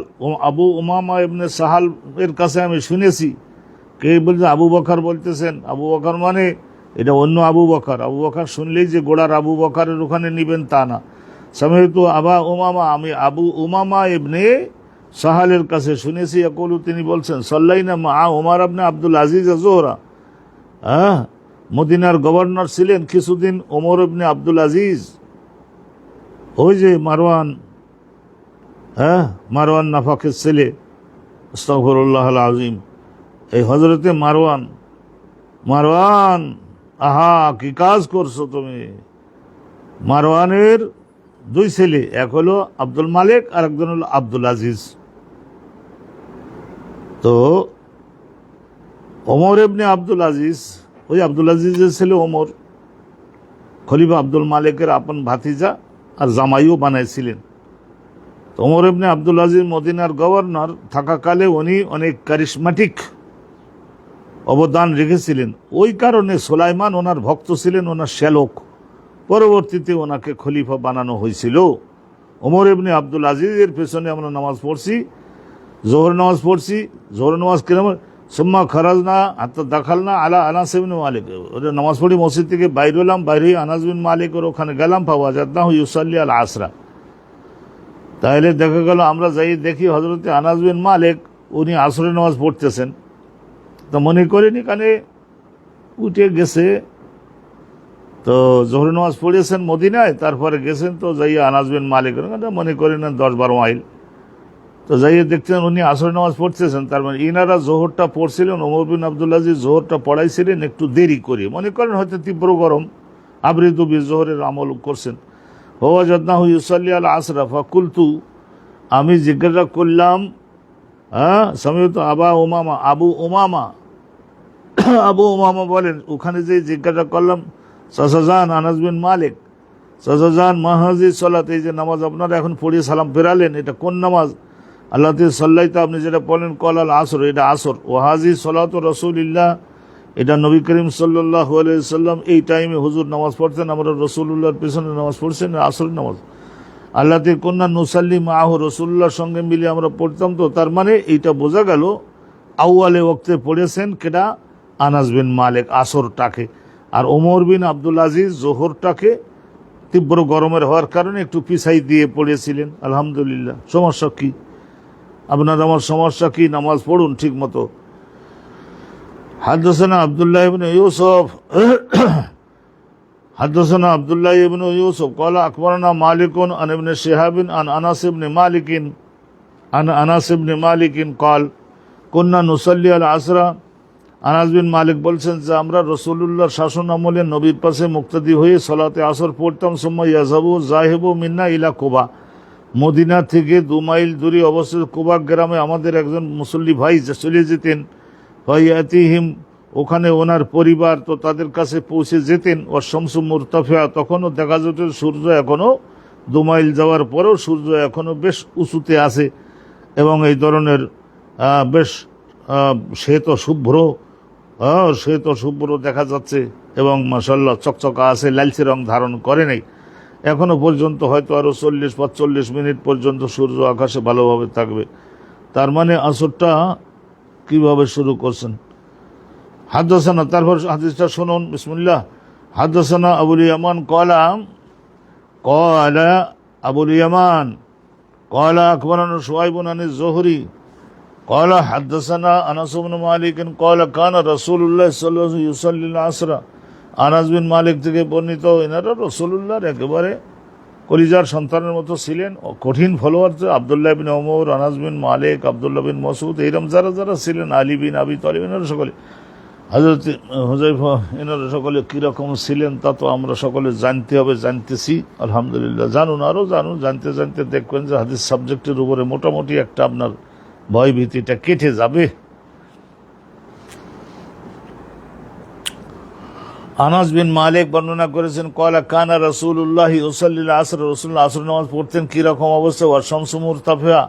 [SPEAKER 1] আবু উমামা ইবনে সাহাল এর কাছে আমি শুনেছি। কে বলছে? আবু বকর বলতেছেন। আবু বকর মানে এটা অন্য আবু বকর। আবু বকর শুনলেই যে গোড়ার আবু বকরের ওখানে নিবেন তা না। সামিতু আবা উমামা, আমি আবু উমামা ইবনে সাহালের কাছে শুনেছি। ইয়াকুলু, তিনি বলছেন, সাল্লাইনা মা ওমর ইবনে আব্দুল আজিজ যোহরা, মদিনার গভর্নর ছিলেন কিছুদিন ওমর ইবনে আব্দুল আজিজ, ওই যে মারওয়ান নাফাকের ছেলে, আস্তাগফিরুল্লাহ আল আযীম, এই হজরতে মারওয়ান, মারওয়ান আহা কি কাজ করছো তুমি। মারওয়ানের দুই ছেলে, এক হলো আব্দুল মালিক আর একজন হলো আব্দুল আজিজ। তো ওমর ইবনে আব্দুল আজিজ, ওই আব্দুল আজিজের ছেলে ওমর খলিফা আব্দুল মালিকের আপন ভাতিজা আর জামাইও বানাইছিলেন। ওমর ইবনে আব্দুল আজিজ মদিনার গভর্নর থাকাকালে উনি অনেক কারিশমাটিক অবদান রেখেছিলেন। ওই কারণে সুলাইমান ওনার ভক্ত ছিলেন, ওনার শ্যালক। পরবর্তীতে ওনাকে খলিফা বানানো হয়েছিল। ওমর ইবনে আব্দুল আজিজের পেছনে আমরা নামাজ পড়ছি, জোহর নামাজ পড়ছি। জোহর নামাজ কিরম, সুম্মা খারাজনা হাত্তা দাখালনা আলা আনাস ইবনে মালিক। ওটা নামাজ পড়ি, মসজিদ থেকে বাইর হলাম, বাইরে হয়ে আনাস বিন মালিক ওর ওখানে গেলাম। ফাওয়াজাদনাহু ইউসাল্লি আল আসরা। তাহলে দেখা গেল আমরা যাই দেখি হজরতে আনাস বিন মালিক উনি আসরের নামাজ পড়তেছেন। তো মনে করিনি কানে উঠে গেছে, তো জোহর নামাজ পড়েছেন মদিনায়, তারপরে গেছেন তো যাইয়া আনাস বিন মালিক মনে করেন 10-12 মাইল। তো যাইয়ে দেখছেন উনি আসর নামাজ পড়তেছেন। তার মানে ইনারা জোহরটা পড়ছিলেন, ওমর বিন আব্দুল আজিজ জোহরটা পড়াইছিলেন একটু দেরি করে, মনে করেন হয়তো তীব্র গরম, আবৃতু বি জোহরের আমল করছেন। ফাওয়াজাদনাহু ইউসাল্লি আল আসরা ফাকুলতু, আমি জিজ্ঞাসা করলাম, সামিউতু আবা উমামা, আবু উমামা, আবু উমামা বলেন, ওখানে যে জিজ্ঞাসা করলাম, চাচাজান আনাস বিন মালিক, চাচাজান মাহাজি সালাত, এই যে নামাজ আপনারা এখন পড়িয়ে সালাম ফেরালেন, এটা কোন নামাজ? আল্লাহ সাল্লাইতে আপনি যেটা বলেন কল আল আসর, এটা আসর। ওয়াহাজি সালাত রসুলিল্লাহ, এটা নবী করিম সাল্লাল্লাহু আলাইহি সাল্লাম এই টাইমে হুজুর নামাজ পড়তেন, আমরা রসুল্লাহর পেছনে নামাজ পড়ছেন, আসর নামাজ। আল্লাহ কন্যা নুসাল্লি মাহ, রসুল্লাহর সঙ্গে মিলে আমরা পড়তাম। তো তার মানে এইটা বোঝা গেল আউয়ালে ওক্তে পড়েছেন কেটা, আনাস বিন মালিক আসরটাকে, আর ওমর বিন আব্দুল আজিজ জোহরটাকে তীব্র গরমের হওয়ার কারণে একটু পিছাই দিয়ে পড়েছিলেন। আলহামদুলিল্লাহ। সমস্যা কি আপনার আমার? সমস্যা কি? নামাজ পড়ুন ঠিক মতো। হাদদাসানা আব্দুল্লাহ ইবনে ইউসুফ, হাদদাসানা আব্দুল্লাহ ইবনে ইউসুফ ক্বালা আকবারানা মালিকুন আন ইবনে শিহাবিন আন আনাস ইবনে মালিকিন ক্বাল কুন্না নুসাল্লি আল আসরা। আনাস বিন মালিক বলছেন যে আমরা রাসূলুল্লাহর শাসন আমলে নবীর পাশে মুক্তাদি হয়ে সালাতে আসর পড়তাম। সুম্মা ইয়াযাবু যাহিবু মিন্না ইলা কুবা, মদিনা থেকে 2 মাইল দূরে অবস্থিত কুবা গ্রামে আমাদের একজন মুসল্লি ভাই চলে যেতেন। ফায়াতিহিম, ওখানে ওনার পরিবার, তো তাদের কাছে পৌঁছে যেতেন। ও শামসু মুরতাফিয়া, তখনও দেখা যেত সূর্য এখনও 2 মাইল যাওয়ার পরেও সূর্য এখনও বেশ উঁচুতে আছে এবং এই ধরনের বেশ শ্বেত শুভ্র দেখা যাচ্ছে এবং মাশাআল্লাহ চকচকা আছে, লালচে রং ধারণ করে নাই এখনো পর্যন্ত। হয়তো আরও 40-45 মিনিট পর্যন্ত সূর্য আকাশে ভালোভাবে থাকবে। তার মানে আসরটা কিভাবে শুরু করছেন? হাদদাসানা, তারপর হাদিসটা শুনুন, বিসমিল্লাহ। হাদদাসানা আবুল ইয়ামান ক্বালা আবুল ইয়ামান ক্বালা আকবারানা শুআইবুন আনিজ যুহরি ক্বালা হাদদাসানা আনাস ইবনে মালিক ক্বালা কানা রাসূলুল্লাহ সাল্লাল্লাহু আলাইহি ওয়াসাল্লাম ইউসাল্লি আল আসরা। আনাস বিন মালিক থেকে বর্ণিত, এনারা রাসূলুল্লাহর একেবারে কলিজার সন্তানের মতো ছিলেন। কঠিন ফলোয়ার আব্দুল্লাহ বিন ওমর, আনাস বিন মালিক, আব্দুল্লাহ বিন মাসউদ, এইরকম যারা যারা ছিলেন, আলী বিন আবি তালিব, এনারা সকলে, হযরত হুযায়ফা, এনারা সকলে কীরকম ছিলেন তা তো আমরা সকলে জানতে হবে, জানতেছি আলহামদুলিল্লাহ। জানুন, আরও জানুন, জানতে জানতে দেখবেন যে হাদিস সাবজেক্টের উপরে মোটামুটি একটা আপনার ভয় ভীতিটা কেটে যাবে। আনাস বিন মালিক বর্ণনা করেছেন ক্বালা কানা রাসূলুল্লাহ ইউসাল্লি আল আসর, রাসূলুল্লাহ আসর নামাজ পড়তেন কীরকম অবস্থা? ওয়া শামসু মুরতাফিয়া,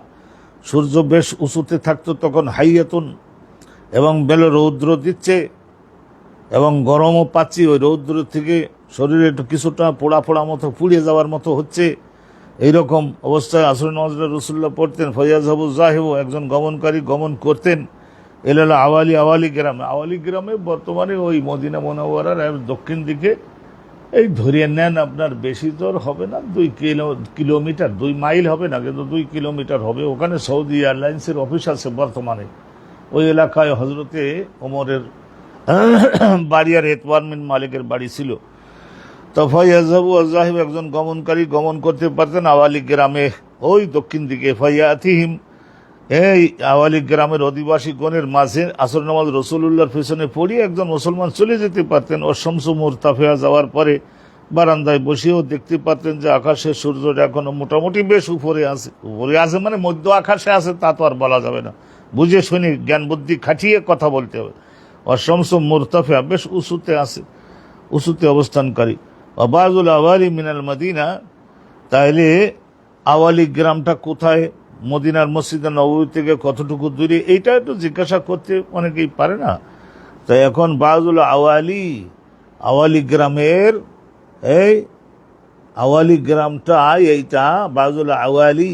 [SPEAKER 1] সূর্য বেশ উঁচুতে থাকতো তখন। হাইয়াতুন, এবং বেল রৌদ্র দিচ্ছে এবং গরমও পাচ্ছি, ওই রৌদ্র থেকে শরীরে একটু কিছুটা পোড়া পোড়া মতো, পুড়িয়ে যাওয়ার মতো হচ্ছে, এইরকম অবস্থায় আসর নামাজটা রাসূলুল্লাহ পড়তেন। ফায়াযাবু যাহিবু, একজন গমনকারী গমন করতেন। এলাল আওয়ালি গ্রামে, আওয়ালি গ্রামে বর্তমানে ওই মদিনা মুনাওয়ারার দক্ষিণ দিকে, এই ধরিয়ে নেন আপনার বেশি দূর হবে না, 2 কিলোমিটার, 2 মাইল হবে না, কিন্তু 2 কিলোমিটার হবে। ওখানে সৌদি এয়ারলাইন্সের অফিস আছে বর্তমানে। ওই এলাকায় হজরতে ওমরের বাড়ি আর এতওয়ান বিন মালিকের বাড়ি ছিল। তো ফায়াযাবু যাহিব, একজন গমনকারী গমন করতে পারতেন আওয়ালি গ্রামে, ওই দক্ষিণ দিকে। ফায়াতিহিম, এই আওয়ালি গ্রামের অধিবাসী গণের মাঝে আসর নামাজ রসুল্লাহর পেছনে পড়িয়ে একজন মুসলমান চলে যেতে পারতেন। ও শামসু মুরতাফিয়া যাওয়ার পরে বারান্দায় বসেও দেখতে পারতেন যে আকাশের সূর্যটা এখনো মোটামুটি বেশ উপরে আছে মানে মধ্য আকাশে আছে, তা তো আর বলা যাবে না, বুঝে শুনি জ্ঞান বুদ্ধি খাটিয়ে কথা বলতে হবে। ও শামসু মুরতাফিয়া বেশ উঁচুতে অবস্থানকারী। বাজুল আওয়ালি মিনাল মদিনা, তাইলে আওয়ালি গ্রামটা কোথায়, মদিনার মসজিদে নববী থেকে কতটুকু দূরে, এইটা একটু জিজ্ঞাসা করতে অনেকেই পারে না। তাই এখন বাজুল আওয়ালি গ্রামের এই আওয়ালি গ্রামটা এইটা বাজুল আওয়ালি,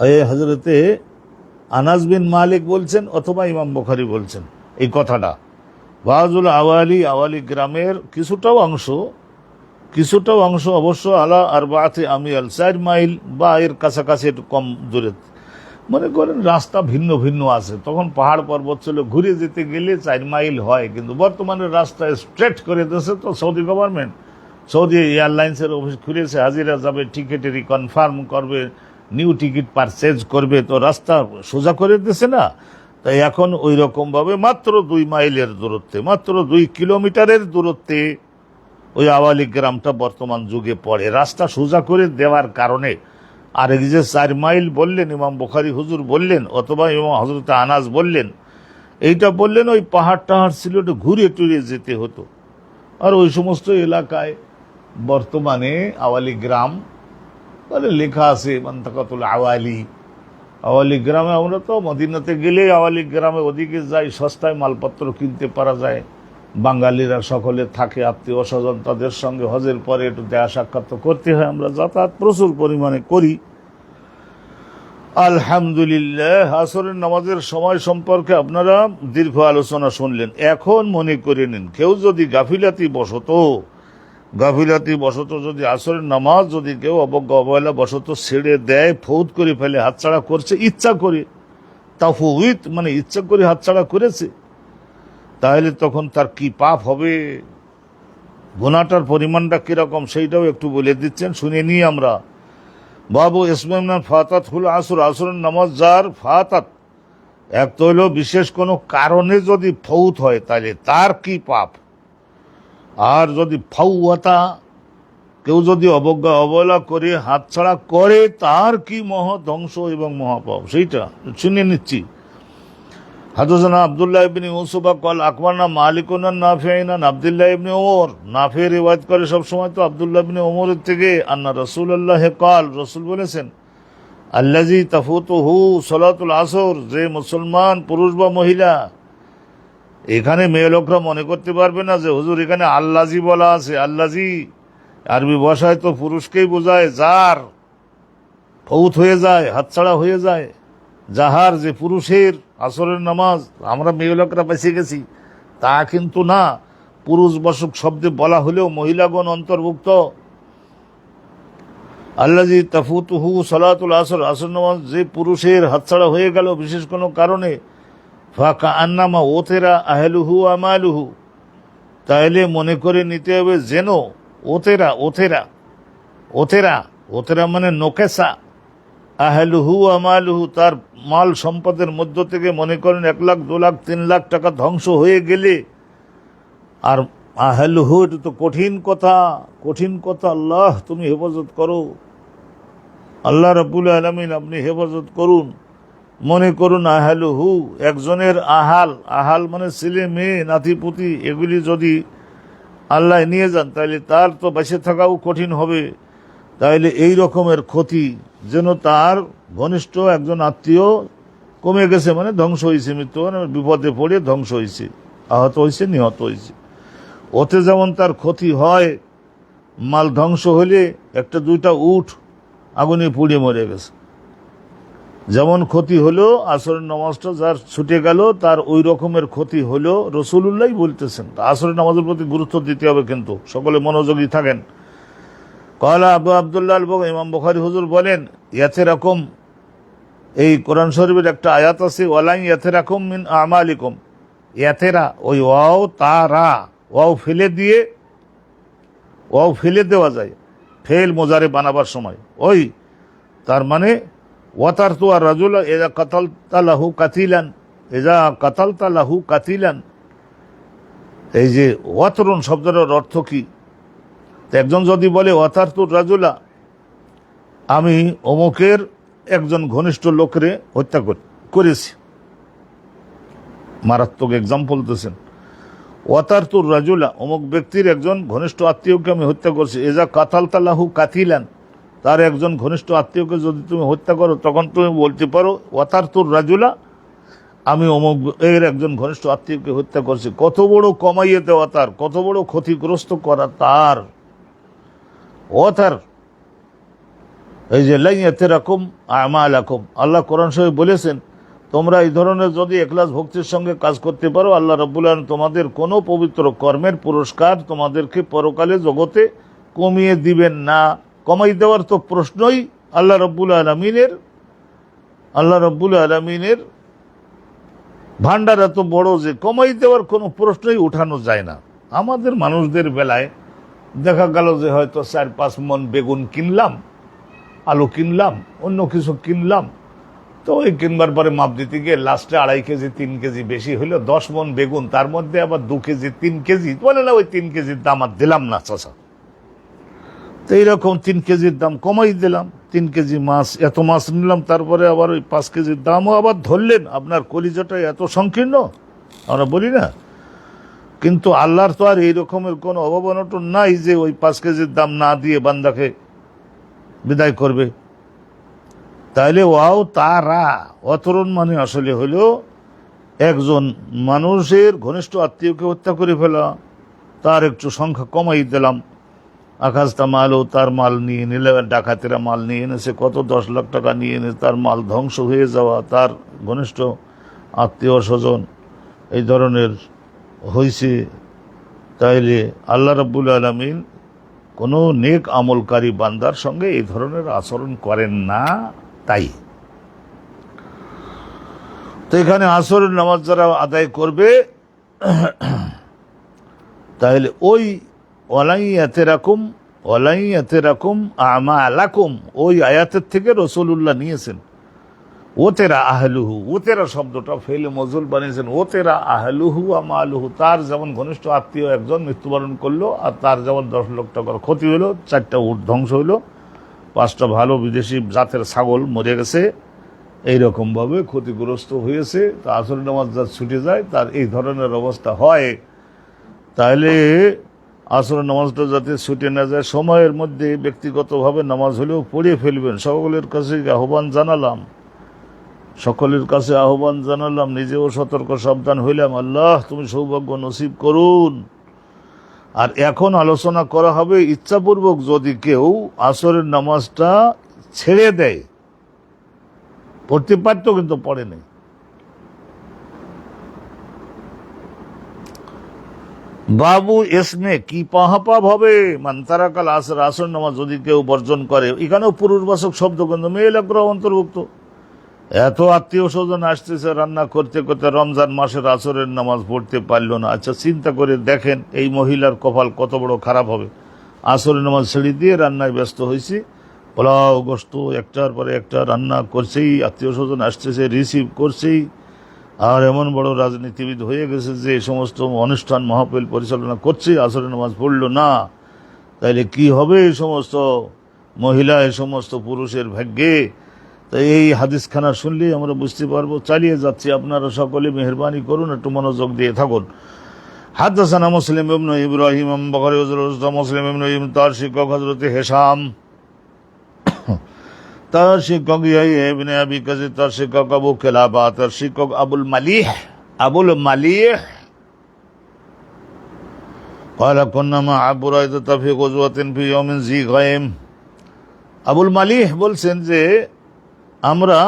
[SPEAKER 1] এই হজরতে আনাস বিন মালিক বলছেন অথবা ইমাম বুখারী বলছেন এই কথাটা। বাজুল আওয়ালি গ্রামের কিছুটাও অংশ অবশ্য আলা আরবাতে আমিয়াল, 4 মাইল বা এর কাছাকাছি একটু কম দূরে। মনে করেন রাস্তা ভিন্ন ভিন্ন আছে, তখন পাহাড় পর্বত ছিল, ঘুরে যেতে গেলে 4 মাইল হয়, কিন্তু বর্তমানে রাস্তা স্ট্রেট করে দিয়েছে তো সৌদি গভর্নমেন্ট। সৌদি এয়ারলাইন্সের অফিস খুলেছে, হাজিরা যাবে, টিকিটেরই কনফার্ম করবে, নিউ টিকিট পারচেজ করবে, তো রাস্তা সোজা করে দিয়েছে না। তাই এখন ওই রকমভাবে মাত্র 2 মাইলের দূরত্বে, মাত্র 2 কিলোমিটারের দূরত্বে ওই আওয়ালি গ্রামটা বর্তমান যুগে পড়ে, রাস্তা সোজা করে দেওয়ার কারণে। আর এই যে 4 মাইল বললেন ইমাম বুখারী হুজুর বললেন অথবা ইমাম হযরত আনাস বললেন, এইটা বললেন ওই পাহাড় টাহাড় ছিল, একটু ঘুরে টুরে যেতে হতো। আর ওই সমস্ত এলাকায় বর্তমানে আওয়ালি গ্রাম তাহলে লেখা আছে মান্তাকাতুল আওয়ালি গ্রামে। আমরা তো মদিনাতে গেলে আওয়ালি গ্রামে ওদিকে যাই, সস্তায় মালপত্র কিনতে পারা যায়। বাঙালিরা সকলে থাকে, আত্মীয় স্বজন, তাদের সঙ্গে হজের পরে একটু দেখা সাক্ষাৎ তো করতে হয়, আমরা যাতায়াত প্রচুর পরিমাণে করি। আলহামদুলিল্লাহ, আসরের নামাজের সময় সম্পর্কে আপনারা দীর্ঘ আলোচনা শুনলেন। এখন মনে করে নিন, কেউ যদি গাফিলাতি বশত যদি আসরের নামাজ যদি কেউ অবহেলা বশত ছেড়ে দেয়, ফৌত করে ফেলে, হাতছাড়া করছে ইচ্ছা করে, তাফউইত মানে ইচ্ছা করে হাতছাড়া করেছে, তাহলে তখন তার কি পাপ হবে, গুনাহটার পরিমাণটা কিরকম সেইটাও একটু বলে দিচ্ছেন, শুনে নিই আমরা। বাবু ইসমাম ফাতাত হুল আসর, আসরের নামাজ যার ফাতাত, এক তো হইল বিশেষ কোনো কারণে যদি ফৌত হয় তাহলে তার কি পাপ, আর যদি ফাউয়াতা কেউ যদি অবহেলা করে হাতছাড়া করে তার কি মহা ধ্বংস এবং মহাপাপ, সেইটা শুনে নিচ্ছি। হাদাসানা আব্দুল্লাহ ইবনে ইউসুফ ক্বাল আকবারনা মালিকুন আন নাফি'ন আন আব্দুল্লাহ ইবনে ওমর, নাফি রিওয়ায়াত করে সব সময় তো আব্দুল্লাহ ইবনে ওমরের থেকে, আন্না রাসূলুল্লাহ ক্বাল, রাসূল বলেছেন, আল্লাযী তাফুতুহু সালাতুল আসর, যে মুসলমান পুরুষ বা মহিলা, এখানে মেয়ে লোকরা মনে করতে পারবে না যে হুজুর এখানে আল্লাজি বলা আছে। আল্লাজি আরবি ভাষায় তো পুরুষকেই বোঝায় যার ফৌত হয়ে যায়, হাতছাড়া হয়ে যায়, যাহার, যে পুরুষের আসরের নামাজ, আমরা মেয়ে লোকরা বেঁচে গেছি তা কিন্তু না, পুরুষ বশক শব্দে বলা হলেও মহিলাগণ অন্তর্ভুক্ত। আল্লাযী তাফুতুহু সালাতুল আসর, আসর নামাজ যে পুরুষের হাতছাড়া হয়ে গেল বিশেষ কোনো কারণে, ফাকান্নামা ওতেরা আহলুহু আমালুহু, তাহলে মনে করে নিতে হবে যেন ওতেরা মানে নোকেসা, আহলুহু আমালুহু, তার মাল সম্পদের মধ্য থেকে মনে করেন 1 লাখ 2 লাখ 3 লাখ টাকা ধ্বংস হয়ে গেলে, আর আহলুহু এটা তো কঠিন কথা, আল্লাহ তুমি হেফাজত করো, আল্লাহ রাব্বুল আলামিন আপনি হেফাজত করুন। মনে করুন আহলুহু একজনের আহাল মানে ছেলে মেয়ে নাতিপুতি, এগুলি যদি আল্লাহ নিয়ে যান তাহলে তার তো বেঁচে থাকাও কঠিন হবে। তাইলে এই রকমের ক্ষতি, যেন তার ঘনিষ্ঠ একজন আত্মীয় কমে গেছে মানে ধ্বংস হয়েছে, মৃত্যু মানে বিপদে পড়ে ধ্বংস হয়েছে, আহত হয়েছে, নিহত হয়েছে, ওতে যেমন তার ক্ষতি হয়, মাল ধ্বংস হলে 1-2টা উট আগুনে পুড়ে মরে গেছে, যেমন ক্ষতি হলো আসরের নামাজটা যার ছুটে গেল তার ওই রকমের ক্ষতি হলো। রাসূলুল্লাহ বলতেছেন আসরের নামাজের প্রতি গুরুত্ব দিতে হবে, কিন্তু সকলে মনোযোগী থাকেন। ক্বালা আবু আব্দুল্লাহ ইমাম বুখারী হুজুর বলেন, ইয়াতেরাকুম, এই কোরআন শরীফের একটা আয়াত আছে, ওয়ালাই ইয়াতেরাকুম মিন আমালিকুম, ইয়াতেরা ওই ওয়াও তারা, ওয়াও ফেলে দেওয়া যায় ফেল মোজারে বানাবার সময়, ওই তার মানে ওয়াতারতু আর রাজুলা এজা কাতালতা লাহু কাতিলান, এজা কাতালতা লাহু কাতিলান। এই যে ওয়াতরুন শব্দটার অর্থ কি? একজন যদি বলে ওয়াতারতুর রাজুলা, আমি অমুকের একজন ঘনিষ্ঠ লোকরে হত্যা করেছি, মারাত্মক এক্সাম্পল দিয়েছেন। ওয়াতারতুর রাজুলা, অমুক ব্যক্তির একজন ঘনিষ্ঠ আত্মীয়কে আমি হত্যা করছি। এজা কাতালতা লাহু কাতিলান, তার একজন ঘনিষ্ঠ আত্মীয়কে যদি তুমি হত্যা করো, তখন তুমি বলতে পারো ওয়াতারতুর রাজুলা, আমি অমুক এর একজন ঘনিষ্ঠ আত্মীয়কে হত্যা করছি। কত বড় কমাইয়ে দেওয়া তার, কত বড় ক্ষতিগ্রস্ত করা তার। ওয়াতার, এই যে লাইয়াতিরাকুম আমালাকুম, আল্লাহ কোরআন শরীফে বলেছেন, তোমরা এই ধরনের যদি ইখলাস ভক্তির সঙ্গে কাজ করতে পারো, আল্লাহ রাব্বুল আলামিন তোমাদের কোনো পবিত্র কর্মের পুরস্কার তোমাদেরকে পরকালে জগতে কমিয়ে দিবেন না। কমাই দেওয়ার তো প্রশ্নই আল্লাহ রাব্বুল আলামিনের ভান্ডার এত বড় যে কমাই দেওয়ার কোনো প্রশ্নই উঠানো যায় না। আমাদের মানুষদের বেলায় দেখা গেল যে হয়তো 4-5 মণ বেগুন কিনলাম, আলু কিনলাম, অন্য কিছু কিনলাম, তো ওই কিনবার পরে মাপ দিতে গিয়ে লাস্টে 2.5 কেজি 3 কেজি বেশি হইলো। 10 মণ বেগুন, তার মধ্যে আবার 2 কেজি 3 কেজি, বলে না ওই 3 কেজির দাম আর দিলাম না চাচা। তো এইরকম 3 কেজির দাম কমাই দিলাম। 3 কেজি মাছ, এত মাছ নিলাম, তারপরে আবার ওই 5 কেজির দামও আবার ধরলেন। আপনার কলিজাটা এত সংকীর্ণ, আমরা বলি না। কিন্তু আল্লাহর তো আর এই রকমের কোনো অভাব অনটন নাই যে ওই 5 কেজির দাম না দিয়ে বান্দাকে বিদায় করবে। তাইলে ওয়াও তারা, অতরণ মানে আসলে হলো একজন মানুষের ঘনিষ্ঠ আত্মীয়কে হত্যা করে ফেলা, তার একটু সংখ্যা কমাই দিলাম। আকাশটা মালও, তার মাল নিয়ে নিলে, ডাকাতেরা মাল নিয়ে এনেছে, কত 10 লাখ টাকা নিয়ে এনে তার মাল ধ্বংস হয়ে যাওয়া, তার ঘনিষ্ঠ আত্মীয় স্বজন এই ধরনের হয়েছে। তাইলে আল্লাহ রাব্বুল আলামিন কোনো নেক আমলকারী বান্দার সঙ্গে এই ধরনের আচরণ করেন না। তাই তো এখানে আসরের নামাজ যারা আদায় করবে, তাহলে ওই ওয়ালাইয়াতিরাকুম আমালাকুম, ওই আয়াতের থেকে রাসূলুল্লাহ নিয়েছেন। ওতেরা আহলুহু, ওতেরা শব্দটা ফেলে মজুল বানিয়েছেন। ওতেরা আহলুহু আমালুহু, তার যেমন ঘনিষ্ঠ আত্মীয় একজন মৃত্যুবরণ করলো, আর তার যেমন 10 লাখ টাকার ক্ষতি হলো, 4টা উট ধ্বংস হইলো, 5টা ভালো বিদেশি জাতের ছাগল মরে গেছে, এইরকমভাবে ক্ষতিগ্রস্ত হয়েছে। তা আসরের নামাজ যা ছুটে যায়, তার এই ধরনের অবস্থা হয়। তাহলে আসরের নামাজটা যাতে ছুটে না যায়, সময়ের মধ্যে ব্যক্তিগতভাবে নামাজ হলেও পড়ে ফেলবেন। সকলের কাছে আহ্বান জানালাম, নিজেও সতর্ক সাবধান হইলাম। আল্লাহ তুমি সৌভাগ্য নসিব করুন। আর এখন আলোচনা করা হবে, ইচ্ছাপূর্বক যদি কেউ আসরের নামাজটা ছেড়ে দেয়, পড়তে পারতো কিন্তু পড়ে নেই, বাবু এসমে কি পাহাপাপ হবে? মান্তারাকাল আসর, আসর নামাজ যদি কেউ বর্জন করে, এখানেও পুরুষবাচক শব্দ, কিন্তু মেয়ে লোকরা অন্তর্ভুক্ত। এত আত্মীয় স্বজন আসতেছে, রান্না করতে করতে রমজান মাসের আসরের নামাজ পড়তে পারল না। আচ্ছা চিন্তা করে দেখেন, এই মহিলার কপাল কত বড় খারাপ হবে। আসরের নামাজ ছেড়ে দিয়ে রান্নায় ব্যস্ত হয়েছি, পোলাও গোস্ত একটার পরে একটা রান্না করছেই, আত্মীয় স্বজন আসতেছে, রিসিভ করছেই, আর এমন বড় রাজনীতিবিদ হয়ে গেছে যে সমস্ত অনুষ্ঠান মাহফিল পরিচালনা করছে, আসরের নামাজ পড়ল না। তাইলে কি হবে এই সমস্ত মহিলা, এই সমস্ত পুরুষের ভাগ্যে? তাই এই হাদিসখানা শুনলেই আমরা বুঝতে পারবো। চালিয়ে যাচ্ছি, আপনারা সকলে মেহরবানি করুন, একটু মনোযোগ দিয়ে থাকুন। হাদাসানা মুসলিম ইবনে ইব্রাহিম বুখারী, মুসলিম ইবনে ইব্রাহিম, তার শিক্ষক হযরত হিশাম, তার শিক্ষক ইয়াহইয়া ইবনে আবি কাসির, তার শিক্ষক আবু কিলাবা, তার শিক্ষক আবুল মালিহ قال كنا مع بريدة في غزوة في يوم ذي غيم। আবুল মালিহ বলছেন যে আমরা,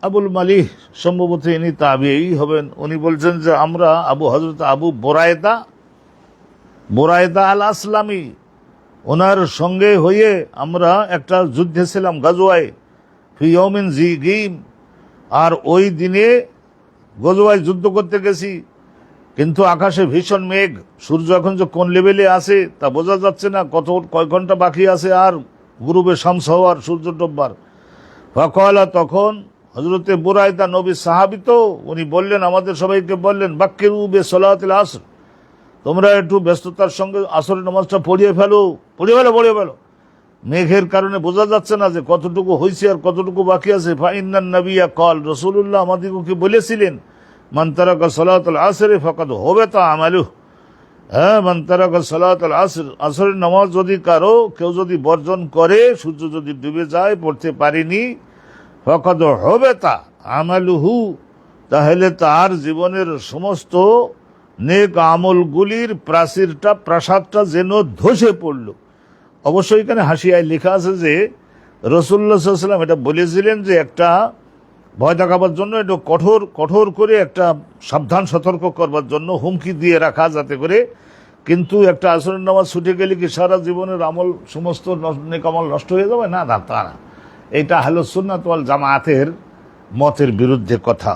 [SPEAKER 1] আবুল মালিহ সম্ভবত ইনি তাবিঈ হবেন, উনি বলছেন যে আমরা হযরত আবু বুরায়দা আল আসলামী, ওনার সঙ্গে হয়ে আমরা একটা যুদ্ধে ছিলাম, গাজওয়ায়, ফি ইয়াউমিন জি গীম, আর ওই দিনে গজওয়ায় যুদ্ধ করতে গেছি, কিন্তু আকাশে ভীষণ মেঘ, সূর্য এখন যে কোন লেভেলে আছে তা বোঝা যাচ্ছে না, কয় ঘন্টা বাকি আছে আর গুরুবে শামস হওয়ার, সূর্য ডোববার। ফাকালা, তখন হযরতে বুরাইদা নবী সাহাবী তো, উনি বললেন, আমাদের সবাইকে বললেন, বাক্কিরু বিসলাতিল আসর, তোমরা একটু ব্যস্ততার সঙ্গে আসরের নামাজটা পড়িয়ে ফেলো। মেঘের কারণে বোঝা যাচ্ছে না যে কতটুকু হয়েছে আর কতটুকু বাকি আছে। ফাইন্নান নবিয়া কল, রাসূলুল্লাহ আমাদিগকে বলেছিলেন, মান তারাকা সালাতুল আসরে ফাকাদ হুবিতা আমালুহু, হ্যাঁ, মান তারাকা সালাতুল আসর, আসরের নামাজ যদি কেউ যদি বর্জন করে, সূর্য যদি ডুবে যায়, পড়তে পারেনি, ফাকাদ হুবিতা আমালুহু, তাহলে তার জীবনের সমস্ত নেক আমলগুলির প্রাসাদটা যেন ধসে পড়ল। অবশ্যই এখানে হাসিয়ায় লেখা আছে যে রাসূলুল্লাহ সাল্লাল্লাহু আলাইহি ওয়াসাল্লাম এটা বলেছিলেন যে একটা ভয় দেখাবার জন্য, একটু কঠোর করে একটা সাবধান সতর্ক করবার জন্য হুমকি দিয়ে রাখা, যাতে করে কিন্তু একটা আসরের নামাজ ছুটে গেলে কি সারা জীবনের আমল সমস্ত নেক আমল নষ্ট হয়ে যাবে? না, তা না। এটা আহলুস সুন্নাত ওয়াল জামাআতের মতের বিরুদ্ধে কথা।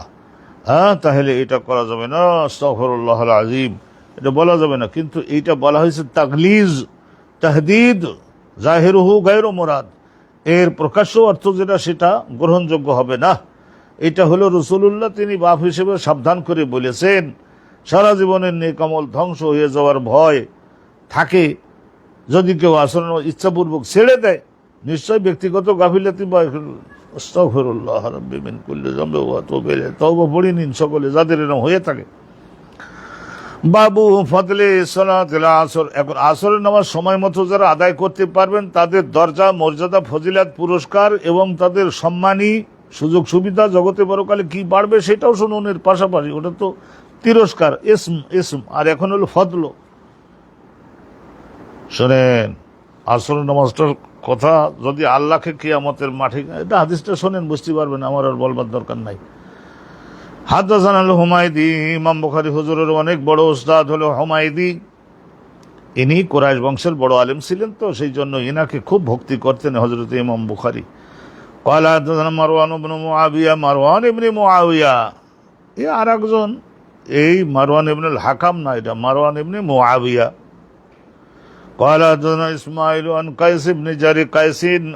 [SPEAKER 1] হ্যাঁ, তাহলে এটা করা যাবে না। আস্তাগফিরুল্লাহল আযীম, এটা বলা যাবে না। কিন্তু এইটা বলা হয়েছে তাগলিজ, তাহদিদ, জাহিরুহু গায়রু মুরাদ, এর প্রকাশ্য অর্থ যেটা সেটা গ্রহণযোগ্য হবে না। এটা হলো রাসূলুল্লাহ, তিনি বাপ হিসেবে সাবধান করে বলেছেন, সারা জীবনের নেক আমল ধ্বংস হয়ে যাওয়ার ভয় থাকে যদি কেউ আসরের ইচ্ছাপূর্বক ছেড়ে দেয়, নিশ্চয় ব্যক্তিগত গাফিলাতি বা আস্তাগফিরুল্লাহ রাব্বি মিন কুল্লি যামবি ওয়া আতুবু ইলাইহি, তওবা পড়ে নিন সকলে যাদের এরকম হয়ে থাকে। বাবু ফদলে সালাতুল আসর, এখন আসরের নামাজ সময় মতো যারা আদায় করতে পারবেন তাদের দরজা, মর্যাদা, ফজিলাত, পুরস্কার এবং তাদের সম্মানী সুযোগ সুবিধা জগতে পরকালে কি বাড়বে সেটাও শুনুন। এর পাশাপাশি ওটা তো তিরস্কার, ইসম, আর এখন হলো ফদল। শোনেন, আসরের নামাজটার কথা যদি আল্লাহকে কিয়ামতের মাঠে, এটা হাদিসটা শোনেন, বুঝতে পারবেন, আমার আর বলবার দরকার নাই। হাদাসানা আল হুমায়দি, ইমাম বুখারী হুজুরের অনেক বড় উস্তাদ হলো হুমায়দি। ইনি কুরাইশ বংশের বড় আলেম ছিলেন, তো সেই জন্য ইনাকে খুব ভক্তি করতেন হযরত ইমাম বুখারী। ক্বালা হাদাসানা মারওয়ান ইবনে মুআবিয়া, মারওয়ান ইবনে মুআবিয়া, আর একজন, এই মারওয়ান ইবনুল হাকাম না, এটা মারওয়ান ইবনে মুআবিয়া। ক্বালা হাদাসানা ইসমাঈল আন কাইস ইবনে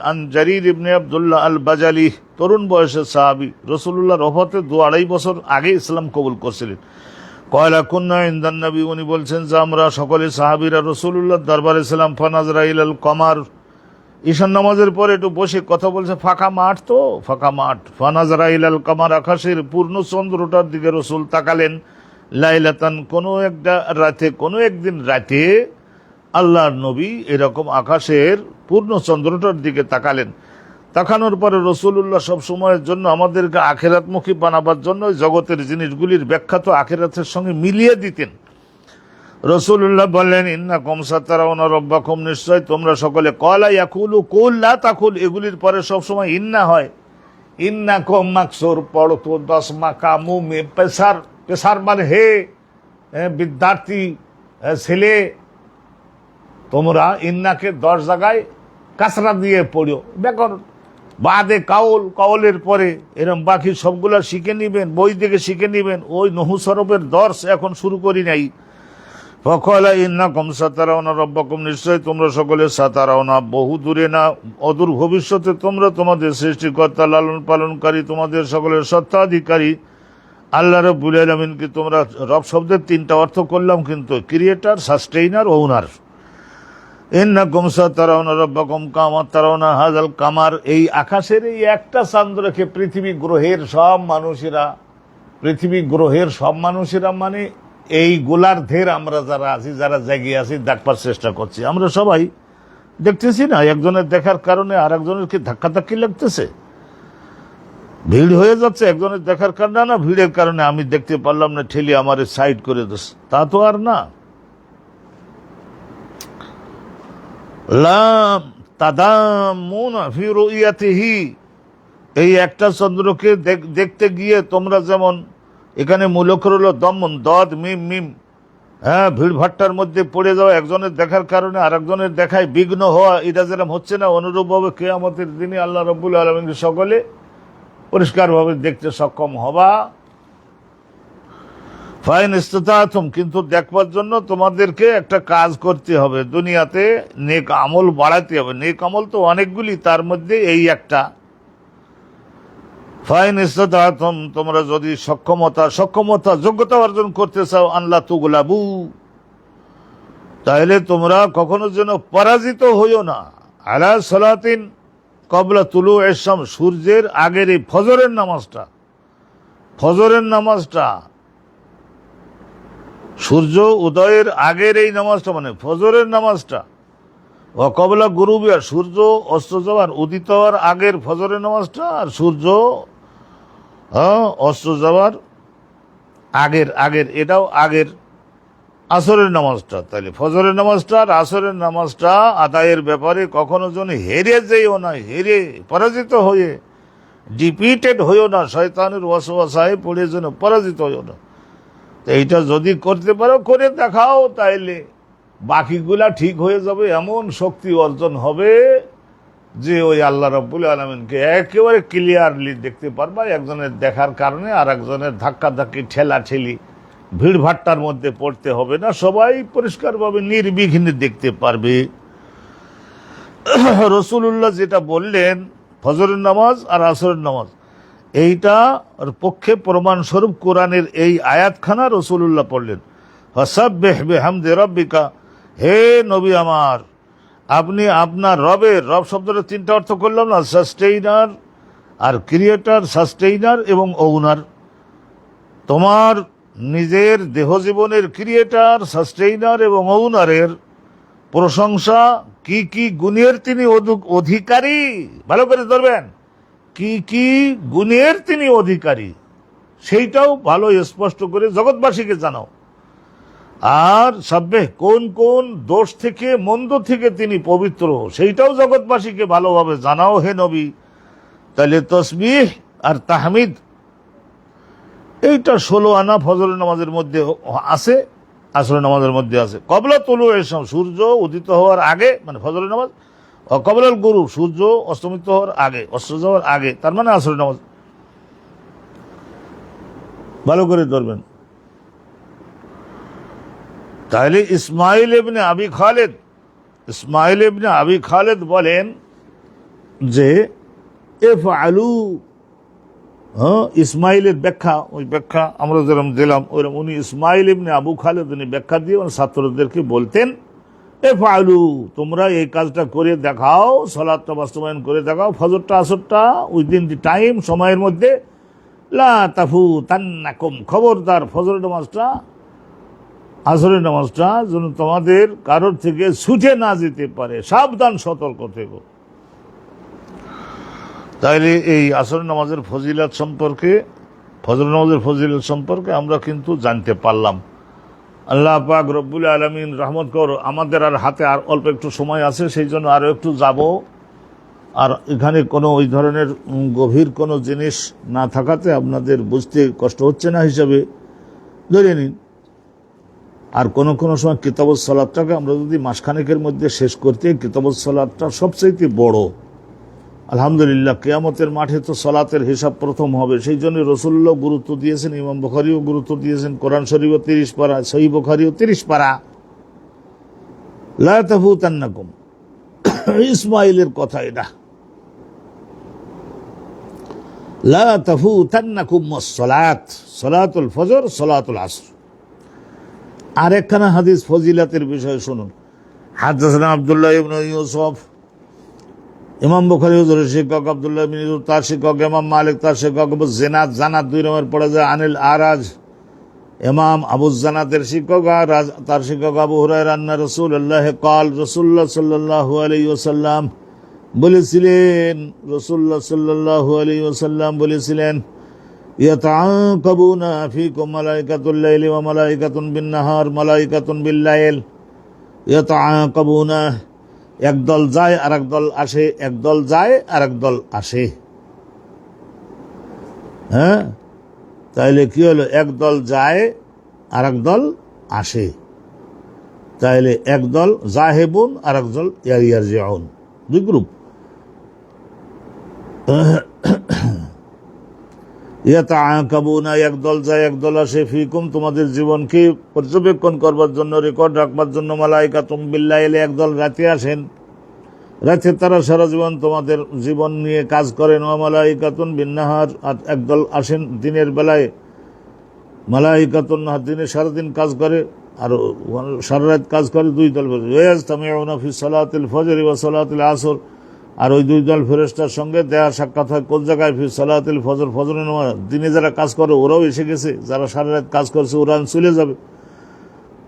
[SPEAKER 1] আন জারীর ইবনে আব্দুল্লাহ আল বাজালি, তরুণ বয়সের সাহাবী, রাসূলুল্লাহর ওফাতের 2-2.5 বছর আগে ইসলাম কবুল করছিলেন। ক্বালা কুন্না ইনদান নবী, উনি বলছেন যে আমরা সকলে সাহাবীরা রাসূলুল্লাহর দরবারে ছিলাম। ফানাজরা ইলাল কমার, ঈশান নামাজের পরে একটু বসে কথা বলছে, ফাঁকা মাঠ। ফানাজরা ইলাল কমার, আকাশের পূর্ণ চন্দ্রটার দিকে রাসূল তাকালেন। লাইলাতান, কোনো একদিন রাতে আল্লাহর নবী এরকম আকাশের পূর্ণ চন্দ্রটার দিকে তাকালেন। তাকানোর পরে রাসূলুল্লাহ সব সময়ের জন্য আমাদেরকে আখিরাতমুখী বানাবার জন্য জগতের জিনিসগুলির ব্যাখ্যা তো আখিরাতের সঙ্গে মিলিয়ে দিতেন। রাসূলুল্লাহ বললেন, ইন্নাকুম সাতারাউনা রাব্বাকুম, নিশ্চয় তোমরা সকলে, ক্বালা ইয়াকুলু কুল লা তাকুল, এগুলির পরে সবসময় ইন্না হয়। ইন্নাকুম মাকসুর পড়ো তো 10 মাকামু মে পেশার মানে হে বিদ্যার্থী ছেলে, তোমরা ইন্নাকে 10 জায়গায় কাসরা দিয়ে পড়ো, ব্যাকরণ বাদে কাউলের পরে এরকম বাকি সবগুলো শিখে নিবেন, বই থেকে শিখে নিবেন। ওই নহু সরফের দর্শ এখন শুরু করি নাই। ফাকালা ইন্নাকুম সাতারাউনা রাব্বাকুম, নিশ্চয় তোমরা সকলে সাতারাউনা, বহু দূরে না, অদূর ভবিষ্যতে তোমরা তোমাদের সৃষ্টিকর্তা, লালন পালনকারী, তোমাদের সকলের সত্তাধিকারী আল্লাহ রাব্বুল আলামিনকে তোমরা, রব শব্দের 3টা অর্থ করলাম কিন্তু, ক্রিয়েটর, সাস্টেইনার, ওনার। ইন্নাকুম সাতারাউনা রাব্বাকুম কামা তারাউনা হাযাল কামার, এই আকাশের এই একটা চাঁদ্রকে পৃথিবী গ্রহের সব মানুষেরা মানে এই গোলার্ধের আমরা যারা আছি, যারা জাগিয়ে আছি, দেখবার চেষ্টা করছি, আমরা সবাই দেখতেছি না। একজনের দেখার কারণে আর একজনের কি ধাক্কাধাক্কি লাগতেছে, ভিড় হয়ে যাচ্ছে একজনের দেখার কারণে, না ভিড়ের কারণে আমি দেখতে পারলাম না, ঠেলি আমার সাইড করে দিস, তা তো আর না। লাম তাদামুনা ফি রুইয়াতিহি, এই একটা চন্দ্রকে দেখতে গিয়ে তোমরা যেমন, এখানে মূল অক্ষর হলো দমন, দদ মিম, হ্যাঁ, ভিড় ভাট্টার মধ্যে পড়ে যাওয়া, একজনের দেখার কারণে আর একজনের দেখায় বিঘ্ন হওয়া, এটা যেরকম হচ্ছে না, অনুরূপভাবে কিয়ামতের দিনে আল্লাহ রাব্বুল আলামিন সকলে পরিষ্কারভাবে দেখতে সক্ষম হবা। ফাইন ইসতাতাতুম, কিন্তু দেখবার জন্য তোমাদেরকে একটা কাজ করতে হবে, দুনিয়াতে নেক আমল বাড়াতে হবে। নেক আমল তো অনেকগুলি, তার মধ্যে এই একটা, ফাইন ইসতাতাতুম, তোমরা যদি সক্ষমতা যোগ্যতা অর্জন করতে চাও, আল্লাহ তুগলাবু, তাহলে তোমরা কখনো যেন পরাজিত হইও না, আলা সালাতিন কবলা তুলু এসাম, সূর্যের আগের এই ফজরের নামাজটা সূর্য উদয়ের আগের এই নামাজটা মানে ফজরের নামাজটা, ও কবলা গুরুবিয়া, সূর্য অস্ত যাওয়ার উদিত হওয়ার আগের ফজরের নামাজটা, আর সূর্য অস্ত যাওয়ার আগের এটাও আগের আসরের নামাজটা। তাহলে ফজরের নামাজটা আর আসরের নামাজটা আদায়ের ব্যাপারে কখনো যেন হেরে যেও না, হেরে পরাজিত হয়ে ডিপিটেড হইও না, শয়তানের ওয়াসওয়াসায় পড়ে যেন পরাজিত হইও না। তো এইটা যদি করতে পারো, করে দেখাও, তাইলে বাকিগুলা ঠিক হয়ে যাবে, এমন শক্তি অর্জন হবে যে ওই আল্লাহ রাব্বুল আলামিনকে একেবারে ক্লিয়ারলি দেখতে পারবা। একজনের দেখার কারণে আর একজনের ধাক্কাধাক্কি ঠেলাঠেলি ভিড়ভাট্টার মধ্যে পড়তে হবে না, সবাই পরিষ্কারভাবে নির্বিঘ্নে দেখতে পারবে। রসুল্লাহ যেটা বললেন ফজরের নামাজ আর আসরের নামাজ, এইটার পক্ষে প্রমাণস্বরূপ কোরআনের এই আয়াতখানা রসুল্লাহ পড়লেন, ফাসাব্বিহ বিহামদি রাব্বিকা, হে নবী আমার, আপনি আপনার রব শব্দটা তিনটা অর্থ করলাম না, সাস্টেইনার আর ক্রিয়েটার, সাস্টেইনার এবং ওনার। তোমার নিজের দেহজীবনের ক্রিয়েটার, সাস্টেইনার এবং ওনারের প্রশংসা, কি কি গুণের তিনি অধিকারী, ভালো করে ধরবেন, কি কি গুণের তিনি অধিকারী সেইটাও ভালো স্পষ্ট করে জগৎবাসীকে জানাও। আর সাব্বেহ, কোন কোন দোষ থেকে মন্দ থেকে তিনি পবিত্র, সেইটাও জগৎবাসীকে ভালোভাবে জানাও হে নবী। তাহলে তসবিহ আর তাহমিদ এইটা 16 আনা ফজরের নামাজের মধ্যে আছে, আসরের নামাজের মধ্যে আছে। কবলা তুলু এসব, সূর্য উদিত হওয়ার আগে মানে ফজরের নামাজ, ও কবলাল গুরু, সূর্য অস্তমিত হওয়ার আগে, অস্ত যাওয়ার আগে, তার মানে আসরের নামাজ। ভালো করে ধরবেন। তাহলে ইসমাইল ইবনে আবি খালেদ বলেন যে ইফআলু, ইসমাইলের ব্যাখ্যা, ওই ব্যাখ্যা আমরা যেরকম দিলাম ওইরকম উনি ইসমাইল ইবনে আবু খালেদ উনি ব্যাখ্যা দিয়ে ছাত্রদেরকে বলতেন, ইফআলু, তোমরা এই কাজটা করে দেখাও, সালাতটা বাস্তবায়ন করে দেখাও, ফজরটা আসরটা উইদিন দি টাইম, সময়ের মধ্যে, লা তাফুতান্নাকুম, খবরদার ফজরের নামাজটা আসরের নামাজটা যেন তোমাদের কারোর থেকে ছুটে না যেতে পারে, সাবধান সতর্ক থেকো। তাইলে এই আসরের নামাজের ফজিলত সম্পর্কে, ফজরের নামাজের ফজিলত সম্পর্কে আমরা কিন্তু জানতে পারলাম। আল্লাহ পাক রব্বুল আলামিন রহমত কর, আমাদের আর হাতে আর অল্প একটু সময় আছে, সেই জন্য আরও একটু যাব। আর এখানে কোনো ওই ধরনের গভীর কোনো জিনিস না থাকাতে আপনাদের বুঝতে কষ্ট হচ্ছে না হিসাবে ধরে নিন। আর কোনো কোনো সময় কিতাবুস সালাতটাকে আমরা যদি মাসখানেকের মধ্যে শেষ করতে, কিতাবুস সালাতটা সবচাইতে বড়। আলহামদুলিল্লাহ, কিয়ামতের মাঠে তো সালাতের হিসাব প্রথম হবে, সেই জন্য রাসূলুল্লাহ গুরুত্ব দিয়েছেন, ইমাম বুখারীও গুরুত্ব দিয়েছেন, কোরআন শরীফও 30 পারা, সহিহ বুখারীও 30 পারা। লা তাফুতান্নাকুম, ইসমাইলের কথা এটা, লা তাফুতান্নাকুম সালাত, সালাতুল ফজর, সালাতুল আসর। আরেকখানা হাদিস ফজিলাতের বিষয়ে শুনুন। হাদাসানা আব্দুল্লাহ ইবনে ইউসুফ, ইমাম বুখারী হুজুরের শিক্ষক, আব্দুল্লাহ ইবনে ইউসুফ তার শিক্ষক, ইমাম মালিক তার শিক্ষক, জানাত 2 রকমের পড়া যায়, আনিল আরাজ, ইমাম আবু জানাতের শিক্ষক, আর তার শিক্ষক আবু হুরায়রা, আন্না রাসূলুল্লাহ ক্বাল, রাসূলুল্লাহ সাল্লাল্লাহু আলাইহি ওয়াসাল্লাম বলেছিলেন, রাসূলুল্লাহ সাল্লাল্লাহু আলাইহি ওয়াসাল্লাম বলেছিলেন, ইয়াতাআকাবুনা ফীকুম মালাইকাতুল লাইলি ওয়া মালাইকাতুন বিন নাহার, মালাইকাতুন বিল লাইল ইয়াতাআকাবুনা, একদল যায় আর একদল আসে, একদল যায় আর একদল আসে। হ্যাঁ, তাইলে কি হলো, একদল যায় আর একদল আসে, তাইলে একদল জাহেবুন আর একদল ইয়ারজিউন, 2 গ্রুপ। ইয়াতাআকাবুনা, একদল যায় একদল আসে, ফিকুম, তোমাদের জীবনকে পর্যবেক্ষণ করবার জন্য, রেকর্ড রাখবার জন্য, মালাইকাতুম বিল লাইল, একদল রাতে আসেন, রাতে তারা সারা জীবন তোমাদের জীবন নিয়ে কাজ করেন। ওয়া মালাইকাতুন বিন্নাহার, আর একদল আসেন দিনের বেলায়। মালাইকাতুন নাহার, দিনে সারাদিন কাজ করে আর সারা রাত কাজ করে। দুই দল ইয়াজতামিউনা ফি সালাতিল ফজর ওয়া সালাতিল আসর, আর ওই দুই দল ফেরেশতার সঙ্গে দেখা সাক্ষাৎ হয় কোন জায়গায়? ফি সালাতিল ফজর, ফজরের নামাজ। দিনে যারা কাজ করে ওরাও এসে গেছে, যারা সারা রাত কাজ করছে ওরা চলে যাবে,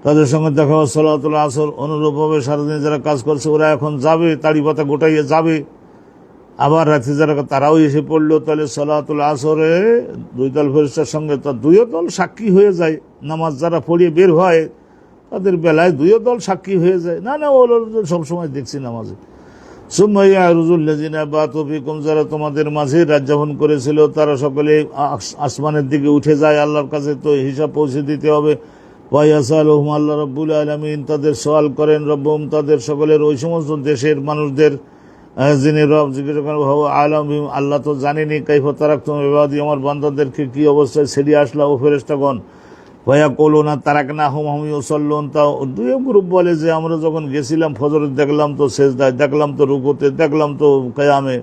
[SPEAKER 1] তাদের সঙ্গে দেখা হয় সালাতুল আসর। অনুরূপভাবে সারাদিন যারা কাজ করছে ওরা এখন যাবে, তাড়ি পাতা গোটাইয়ে যাবে। আবার রাতে যারা তারাও এসে পড়লো, তাহলে সালাতুল আসরে দুই দল ফেরেশতার সঙ্গে তার দুইও দল সাক্ষী হয়ে যায়। নামাজ যারা পড়িয়ে বের হয় তাদের বেলায় দুইও দল সাক্ষী হয়ে যায়। না না, ওরা সবসময় দেখছি নামাজে। সুম্মাইয়া রুজুল্লাযিনা বাতু ফিকুম, যারা তোমাদের মাঝে রাত যাপন করেছিল তারা সকলে আসমানের দিকে উঠে যায়, আল্লাহর কাছে তো হিসাব পৌঁছে দিতে হবে। ওয়াইয়াসালুহুম, আল্লাহ রাব্বুল আলামিন তাদের সওয়াল করেন, রব্বুহুম, তাদের সকলের, ওই সমস্ত দেশের মানুষদের, যিনি রব, জিজ্ঞাসা করেন আলাম, আল্লাহ তো জানেনি, কাইফা তারাকতুম ইবাদি, আমার বান্দাদেরকে কি অবস্থায় ছেড়ে আসলা ও ফেরেশতাগণ। ওয়ায়াকুলুনা তারাকনাহুম হুম ইউসাল্লুন, তা দুই গ্রুপ বলে যে আমরা যখন গেছিলাম ফজরে দেখলাম তো সেজদায়, দেখলাম তো রুকুতে, দেখলাম তো কিয়ামে,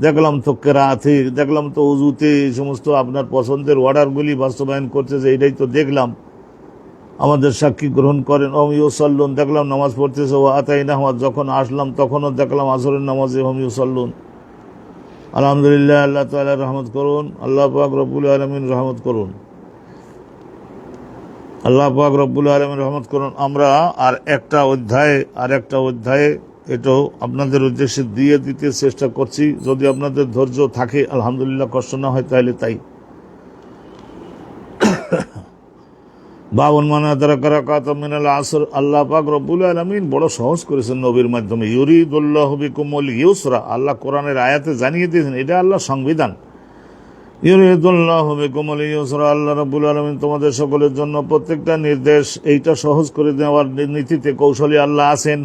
[SPEAKER 1] দেখলাম তো কিরাআতে, দেখলাম তো উযুতে, এই সমস্ত আপনার পছন্দের অর্ডারগুলি বাস্তবায়ন করতে, যে এটাই তো দেখলাম, আমাদের সাক্ষী গ্রহণ করেন। হুম ইউসাল্লুন, দেখলাম নামাজ পড়তেছে। ওয়া আতাইনাহুম, যখন আসলাম তখনও দেখলাম আসরের নামাজে হুম ইউসাল্লুন। আলহামদুলিল্লাহ, আল্লাহ তাআলা রহমত করুন, আল্লাহ পাক রব্বুল আলামিন রহমত করুন, আল্লাহ পাক রব্বুল আলামিন রহমত করুন। আমরা আর একটা অধ্যায়ে এটাও আপনাদের উদ্দেশ্যে দিয়ে দিতে চেষ্টা করছি, যদি আপনাদের ধৈর্য থাকে, আলহামদুলিল্লাহ, কষ্ট না হয় তাহলে তাই। বাবুন মান আদরাকা রাকাতাম মিনাল আসর, আল্লাহ পাক রব্বুল আলামিন বড় সহজ করেছেন নবীর মাধ্যমে। ইউরিদুল্লাহু বিকুমুল ইউসরা, আল্লাহ কোরআনের আয়াতে জানিয়ে দিয়েছেন, এটা আল্লাহর সংবিধান। ইউরিদুল্লাহু বিকুমুল ইউসরা, আল্লাহ রাব্বুল আলামিন তোমাদের সকলের জন্য প্রত্যেকটা নির্দেশ এইটা সহজ করে দেওয়ার নীতিতে কৌশলী আল্লাহ আছেন।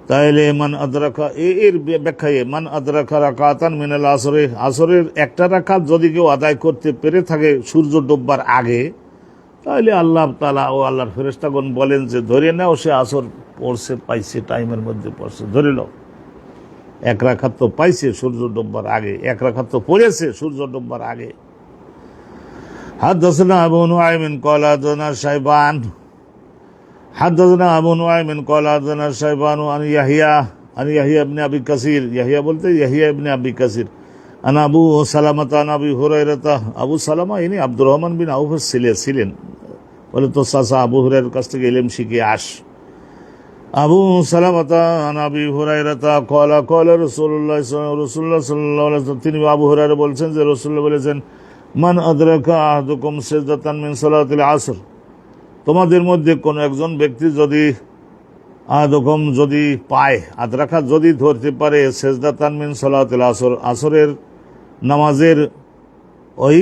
[SPEAKER 1] তাইলে মান আদরাকা, এর ব্যাখ্যায় মান আদরাকা রাকাতান মিনাল আসরে, আসরের একটা রাকাত যদি কেউ আদায় করতে পেরে থাকে সূর্য ডুববার আগে, তাহলে আল্লাহ তাআলা ও আল্লাহর ফেরেশতাগণ বলেন যে ধরে নাও সে আসর পড়ছে, পাইছে, টাইমের মধ্যে পড়ছে, ধরে নাও। এক রাকাত তো পাইছে সূর্য ডুববার আগে, এক রাকাত তো পড়েছে সূর্য ডুববার আগে। হাদাসানা আবু নুআইমিন ক্বালা হাদাসানা শাইবান, হাদাসানা আবু নুআইমিন ক্বালা হাদাসানা শাইবান আন ইয়াহিয়া ইবনে আবি কাসির, ইয়াহিয়া বলতে ইয়াহিয়া ইবনে আবি কাসির, আন আবু সালামা আন আবি হুরায়রা, আবু সালামা ইনি আব্দুর রহমান বিন আউফের ছিলেন, বলে তো চাচা আবু হুরায়রার কাছ থেকে ইলম শিখে আস। আবু সালামা আন আবি হুরায়রা ক্বালা ক্বালা রাসূলুল্লাহ সাল্লাল্লাহু আলাইহি ওয়াসাল্লাম, তিনি আবু হুরায়রা বলছেন যে রাসূলুল্লাহ বলেছেন, মান আদরাকা আহাদুকুম সাজদাতান মিন সালাতিল আসর, তোমাদের মধ্যে কোন একজন ব্যক্তি যদি আহাদুকুম যদি পায়, আদরাকা যদি ধরতে পারে, সাজদাতান মিন সালাতিল আসর, আসরের নামাজের ওই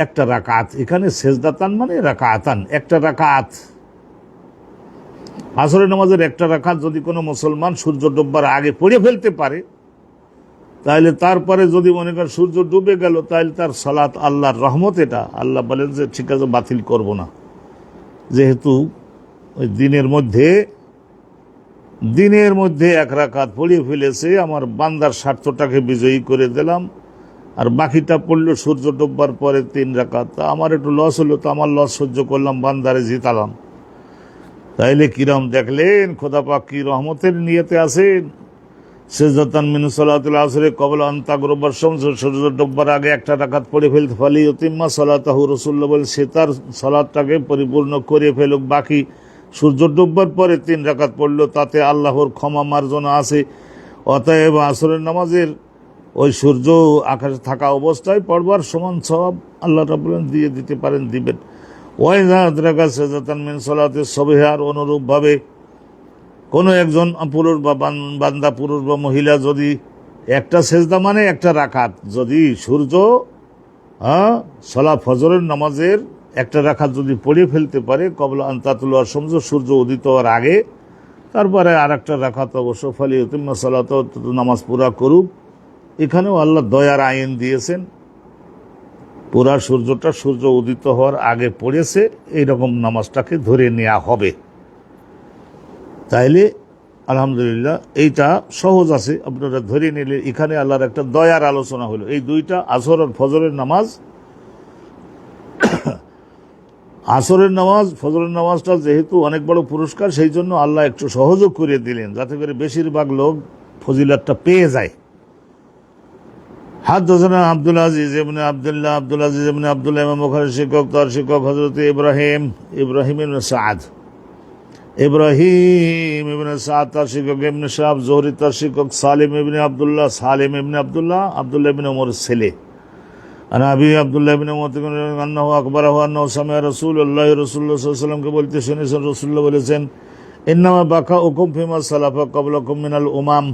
[SPEAKER 1] একটা রাকাত, এখানে সেজদাতান মানে রাকাতান, একটা রাকাত, আসরের নামাজের একটা রাকাত যদি কোনো মুসলমান সূর্য ডুববার আগে পড়ে ফেলতে পারে, তাহলে তারপরে যদি মনে করেন সূর্য ডুবে গেল, তাহলে তার সালাত আল্লাহর রহমত, এটা আল্লাহ বলেন যে ঠিক আছে, বাতিল করব না, যেহেতু ওই দিনের মধ্যে এক রাকাত পড়ে ফেলেছে, আমার বান্দার স্বার্থটাকে বিজয়ী করে দিলাম, আর বাকিটা পড়লো সূর্য ডুববার পরে 3 রাকাত, আমার একটু লস হলো, তো আমার লস সহ্য করলাম, বান্দারে জিতালাম। তাইলে কিরম দেখলেন খোদা পাক কি রহমতের নিয়তে আছেন। সাজদাতান মিন সালাতিল আসরে ক্বাবলা আন তাগরুবা শামস, সূর্য ডুববার আগে একটা রাকাত পড়ে ফেলতে ফালি ইউতিম্মা সালাতাহু, রাসূলুল্লাহ বলেন সে তার সালাতটাকে পরিপূর্ণ করে ফেলুক, বাকি সূর্য ডুববার পরে 3 রাকাত পড়লো, তাতে আল্লাহর ক্ষমা মার্জনা আছে। অতএব আসরের নামাজের ওই সূর্য আকাশে থাকা অবস্থায় পড়বার সমান সওয়াব আল্লাহ রাব্বুল আলামিন দিয়ে দিতে পারেন, দিবেন। ওয়াইযা আদরাকা সাজদাতান মিন সালাতিস সুবহি, আর অনুরূপভাবে কোনো একজন পুরুষ বা বান্দা, পুরুষ বা মহিলা যদি একটা সেজদা মানে একটা রাকাত, যদি সূর্য ফজরের নামাজের একটা রাকাত যদি পড়ে ফেলতে পারে ক্বাবলা আন তাতুলা শামস, সূর্য উদিত হওয়ার আগে, তারপরে আর একটা রাকাত অবশ্য ফালি ইউতিম্মা সালাত, নামাজ পুরা করুক। এখানেও আল্লাহ দয়ার আইন দিয়েছেন, পুরা সূর্যটা সূর্য উদিত হওয়ার আগে পড়েছে, এইরকম নামাজটাকে ধরে নেওয়া হবে। তাইলে আলহামদুলিল্লাহ এইটা সহজ আছে, আপনারা ধরে নিলে। এখানে আল্লাহর একটা দয়ার আলোচনা হলো। এই দুইটা আসর আর ফজরের নামাজ, আসরের নামাজ ফজরের নামাজটা যেহেতু অনেক বড় পুরস্কার, সেই জন্য আল্লাহ একটু সহযোগ করে দিলেন যাতে করে বেশিরভাগ লোক ফজিলতটা পেয়ে যায়। হাদদাসানা আব্দুল আজিজ ইবনে আব্দুল্লাহ, আব্দুল আজিজ ইবনে আব্দুল্লাহ ইমাম বুখারীর শিক্ষক, তার শিক্ষক হযরত ইব্রাহিম ইবনে সাদ, ইব্রাহিম ইবনে সাদ তার শিক্ষক, ইবনে শাহাব জোহরি তার শিক্ষক, সালিম ইবনে আব্দুল্লাহ, আব্দুল্লাহ ইবনে ওমরের ছেলে। আর আবি আব্দুল্লাহ ইবনে ওমর থেকে আন্নাহু আকবরাহু আন্নাহু সামিআ রাসূলুল্লাহ সাল্লাল্লাহু আলাইহি ওয়াসাল্লামকে বলতে শুনেছেন, রাসূলুল্লাহ বলেছেন, ইন্নামা বাকাউকুম ফিমা সালাফা ক্বাবলাকুম মিনাল উমাম।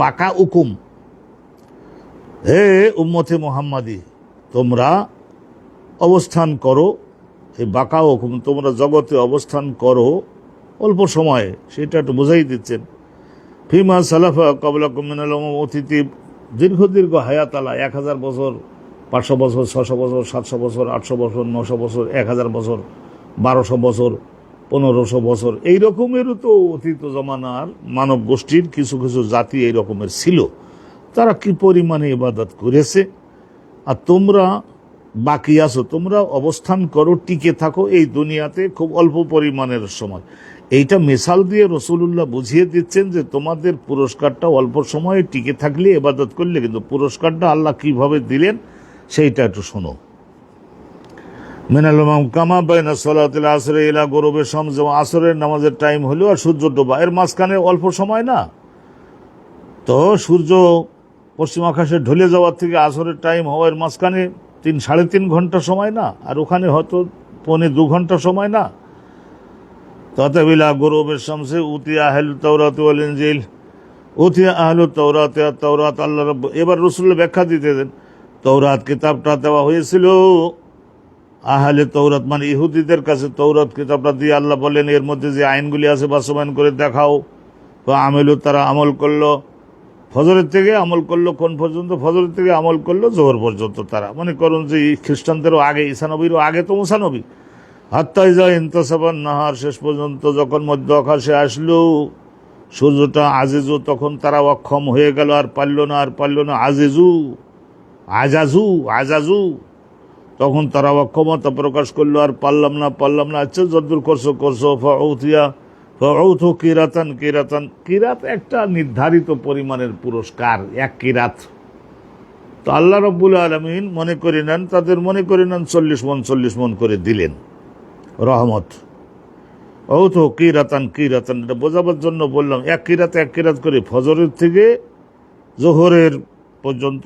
[SPEAKER 1] বাকাউকুম, হে উম্মতে মুহাম্মাদি, তোমরা অবস্থান করো, এই বাকাউকুম তোমরা জগতে অবস্থান করো অল্প সময়ে, সেটা একটু বোঝাই দিচ্ছেন। ফিমা সালাফা ক্বাবলাকুম মিনাল উমাম, অতীতে দীর্ঘ হায়াত আলা, 1000 বছর, 500 বছর, 600 বছর, 700 বছর, 800 বছর, 900 বছর, 1000 বছর, 1200 বছর, 1500 বছর, এই রকমেরও তো অতীত জমানার মানব গোষ্ঠীর কিছু কিছু জাতি এই রকমের ছিল। তারা কি পরিমাণে ইবাদত করেছে, আর তোমরা বাকি আছো, তোমরা অবস্থান করো, টিকে থাকো এই দুনিয়াতে খুব অল্প পরিমাণের সময়। এইটা মিসাল দিয়ে রাসূলুল্লাহ বুঝিয়ে দিচ্ছেন যে তোমাদের পুরস্কারটা অল্প সময়ে টিকে থাকলে, ইবাদত করলে, কিন্তু পুরস্কারটা আল্লাহ কিভাবে দিলেন সেইটা একটু শোনো। মিনাল উমাম কামা বাইনা সালাতিল আসর ইলা গুরুবিশ শামস, আসরের নামাজের টাইম হলো আর সূর্য ডোবা, এর মাঝখানে অল্প সময় না। তো সূর্য পশ্চিম আকাশে ঢলে যাওয়ার থেকে আসরের টাইম হওয়ার মাঝখানে 3-3.5 ঘন্টা সময় না, আর ওখানে হয়তো 1.25-2 ঘন্টা সময় না। তাতাবিলা গুরুবিশ শামসে উতিয়া আহলুত তাওরাত ওয়াল ইনজিল, উতিয়া আহলুত তাওরাত, তাওরাত আল্লাহ রাব্বুল, এবার রাসূলুল্লাহ ব্যাখ্যা দিতে দেন। তাওরাত কিতাবটা দেওয়া হয়েছিল আহলে তাওরাত মানে ইহুদিদের কাছে। তাওরাত কিতাবটা দিয়ে আল্লাহ বলেন এর মধ্যে যে আইনগুলি আছে বাস্তবায়ন করে দেখাও। বা আমেলু, তারা আমল করলো, ফজরের থেকে আমল করলো, কোন পর্যন্ত? ফজরের থেকে আমল করলো জোহর পর্যন্ত। তারা মনে করুন যে খ্রিস্টানদেরও আগে, ঈসা নবীরও আগে তো মুসা নবী। হাত্তা ইযা ইনতাসাবান নাহার, শেষ পর্যন্ত যখন মধ্য আকাশে আসলো সূর্যটা আজিজু, তখন তারা অক্ষম হয়ে গেল, আর পারল না। আজাজু, তখন তারা অক্ষমতা প্রকাশ করলো, আর পারলাম না। আচ্ছা যদ্দূর করছো। ফাউথু কিরাতান, কিরাত একটা নির্ধারিত পরিমাণের পুরস্কার, 1 কিরাত। তো আল্লাহ রাব্বুল আলামিন তাদের মনে করে নেন 40 মণ করে দিলেন রহমত। ঔথু কিরাতান, এটা বোঝাবার জন্য বললাম। 1 কিরাত করে ফজরের থেকে জোহরের পর্যন্ত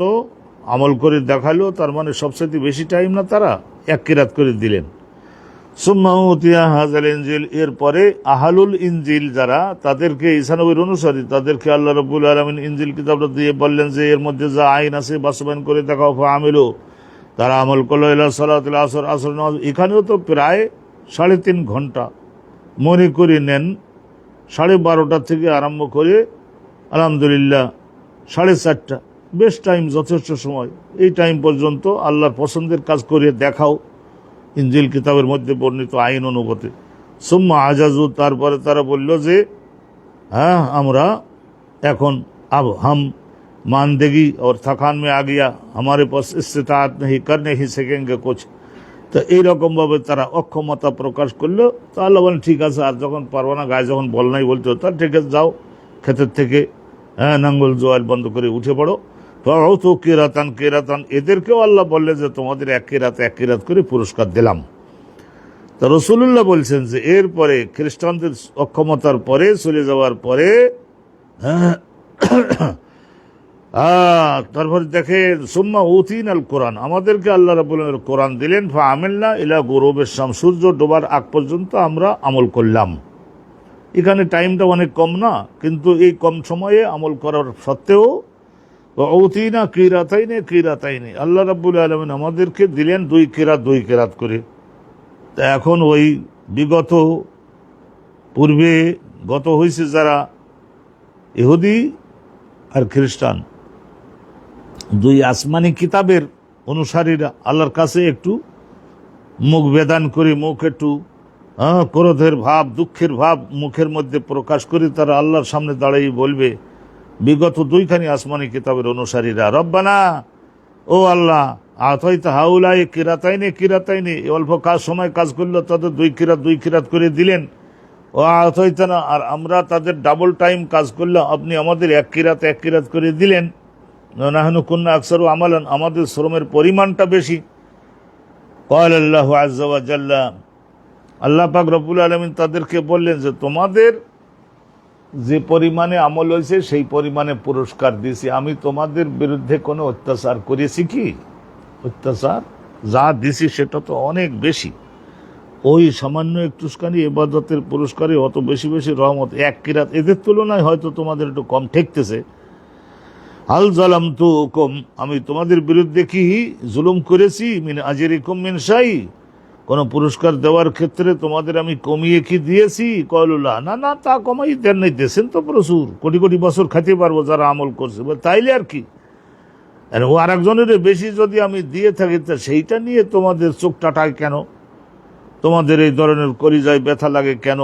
[SPEAKER 1] আমল করে দেখালো, তার মানে সবচেয়ে বেশি টাইম না, তারা 1 কিরাত করে দিলেন। সুম্মা উতিয়া হাযাল ইনজিল, এরপরে আহলুল ইনজিল যারা, তাদেরকে, ঈসা নবীর অনুসারী, তাদেরকে আল্লাহ রাব্বুল আলামিন ইনজিল কিতাবটা দিয়ে বললেন যে এর মধ্যে যা আইন আছে বাস্তবায়ন করে দেখাও। ফাআমিলু, তারা আমল করলো। ইলা সালাতিল আসর, আসর নামাজ, এখানেও তো প্রায় 3.5 ঘন্টা মনে করে নেন। 12:30 থেকে আরম্ভ করে আলহামদুলিল্লাহ 4:30, বেশ টাইম, যথেষ্ট সময়। এই টাইম পর্যন্ত আল্লাহর পছন্দের কাজ করে দেখাও ইনজিল কিতাবের মধ্যে বর্ণিত আইন অনুপাতে। সুম্মা আজাজু, তারপরে তারা বলল যে হ্যাঁ আমরা এখন अब हम मान देगी और थकान में आ गया, हमारे पास इस्तिताअत नहीं, कर नहीं सकेंगे कुछ। তো এইরকমভাবে তারা অক্ষমতা প্রকাশ করলো। তো আল্লাহ বলেন ঠিক আছে, আর যখন পারবো না, গায়ে যখন বল নাই বলতে হতো, ঠিক আছে যাও ক্ষেতের থেকে নাঙ্গল জোয়াল বন্ধ করে উঠে পড়ো। তো কিরাতান, এদেরকেও আল্লাহ বললে যে তোমাদের 1 কিরাত করে পুরস্কার দিলাম। তো রাসূলুল্লাহ বলছেন যে এরপরে খ্রিস্টানদের অক্ষমতার পরে, চলে যাওয়ার পরে তারপরে দেখেন সুম্মা উতিনাল কোরআন, আমাদেরকে আল্লাহ রাব্বুল আলামিন কোরআন দিলেন। ফাআমিলনা ইলা গুরুবিশ শামস, সূর্য ডোবার আগ পর্যন্ত আমরা আমল করলাম। এখানে টাইমটা অনেক কম না, কিন্তু এই কম সময়ে আমল করার সত্ত্বেও উতিনা কিরাতাইনে, আল্লাহ রাব্বুল আলামিন আমাদেরকে দিলেন 2 কিরাত করে। তা এখন ওই বিগত পূর্বে গত হয়েছে যারা ইহুদি আর খ্রিস্টান, 2 আসমানি কিতাবের অনুসারীরা আল্লাহর কাছে একটু মুখ বেদান করে, মুখ একটু ক্রোধের ভাব, দুঃখের ভাব মুখের মধ্যে প্রকাশ করে তারা আল্লাহর সামনে দাঁড়িয়ে বলবে, বিগত দুইখানি আসমানি কিতাবের অনুসারীরা, রব্বানা, ও আল্লাহ, আতাইতা হাউলাই কিরাতাইনে অল্প কাজ সময় কাজ করলো তাদের দুই কিরাত করে দিলেন, ও আতাইতানা, আর আমরা তাদের ডাবল টাইম কাজ করলাম, আপনি আমাদের এক কিরাত করে দিলেন, নাহনু কুন্না আকসারু আমালান, আমাদের শ্রমের পরিমাণটা বেশি। ক্বাল আল্লাহু আযজা ওয়া জাল্লা, আল্লাহ পাক রব্বুল আলামিন তাদেরকে বললেন যে তোমাদের যে পরিমাণে আমল হয়েছে সেই পরিমাণে পুরস্কার দিয়েছি, আমি তোমাদের বিরুদ্ধে কোনো অত্যাচার করেছি কি? অত্যাচার যা দিছি সেটা তো অনেক বেশি। ওই সামান্য একটুখানি ইবাদতের পুরস্কারে অত বেশি বেশি রহমত, এক কিরাত এদের তুলনায় হয়তো তোমাদের একটু কম ঠেকতেছে। হাল যালামতুকুম, আমি তোমাদের বিরুদ্ধে কি জুলুম করেছি? মিন আজরিকুম মিন শাই, কোনো পুরস্কার দেওয়ার ক্ষেত্রে তোমাদের আমি কমিয়ে কি দিয়েছি? কয়লুল্লাহ, না না, তা কমাই দেন নাই, দেশেন তো প্রচুর, কোটি কোটি বছর খাইতে পারবো যারা আমল করছে, তাইলে আর কি। ও আর একজনের বেশি যদি আমি দিয়ে থাকি তা সেইটা নিয়ে তোমাদের চোখ টাটায় কেন? তোমাদের এই ধরনের কলিজায় ব্যথা লাগে কেন?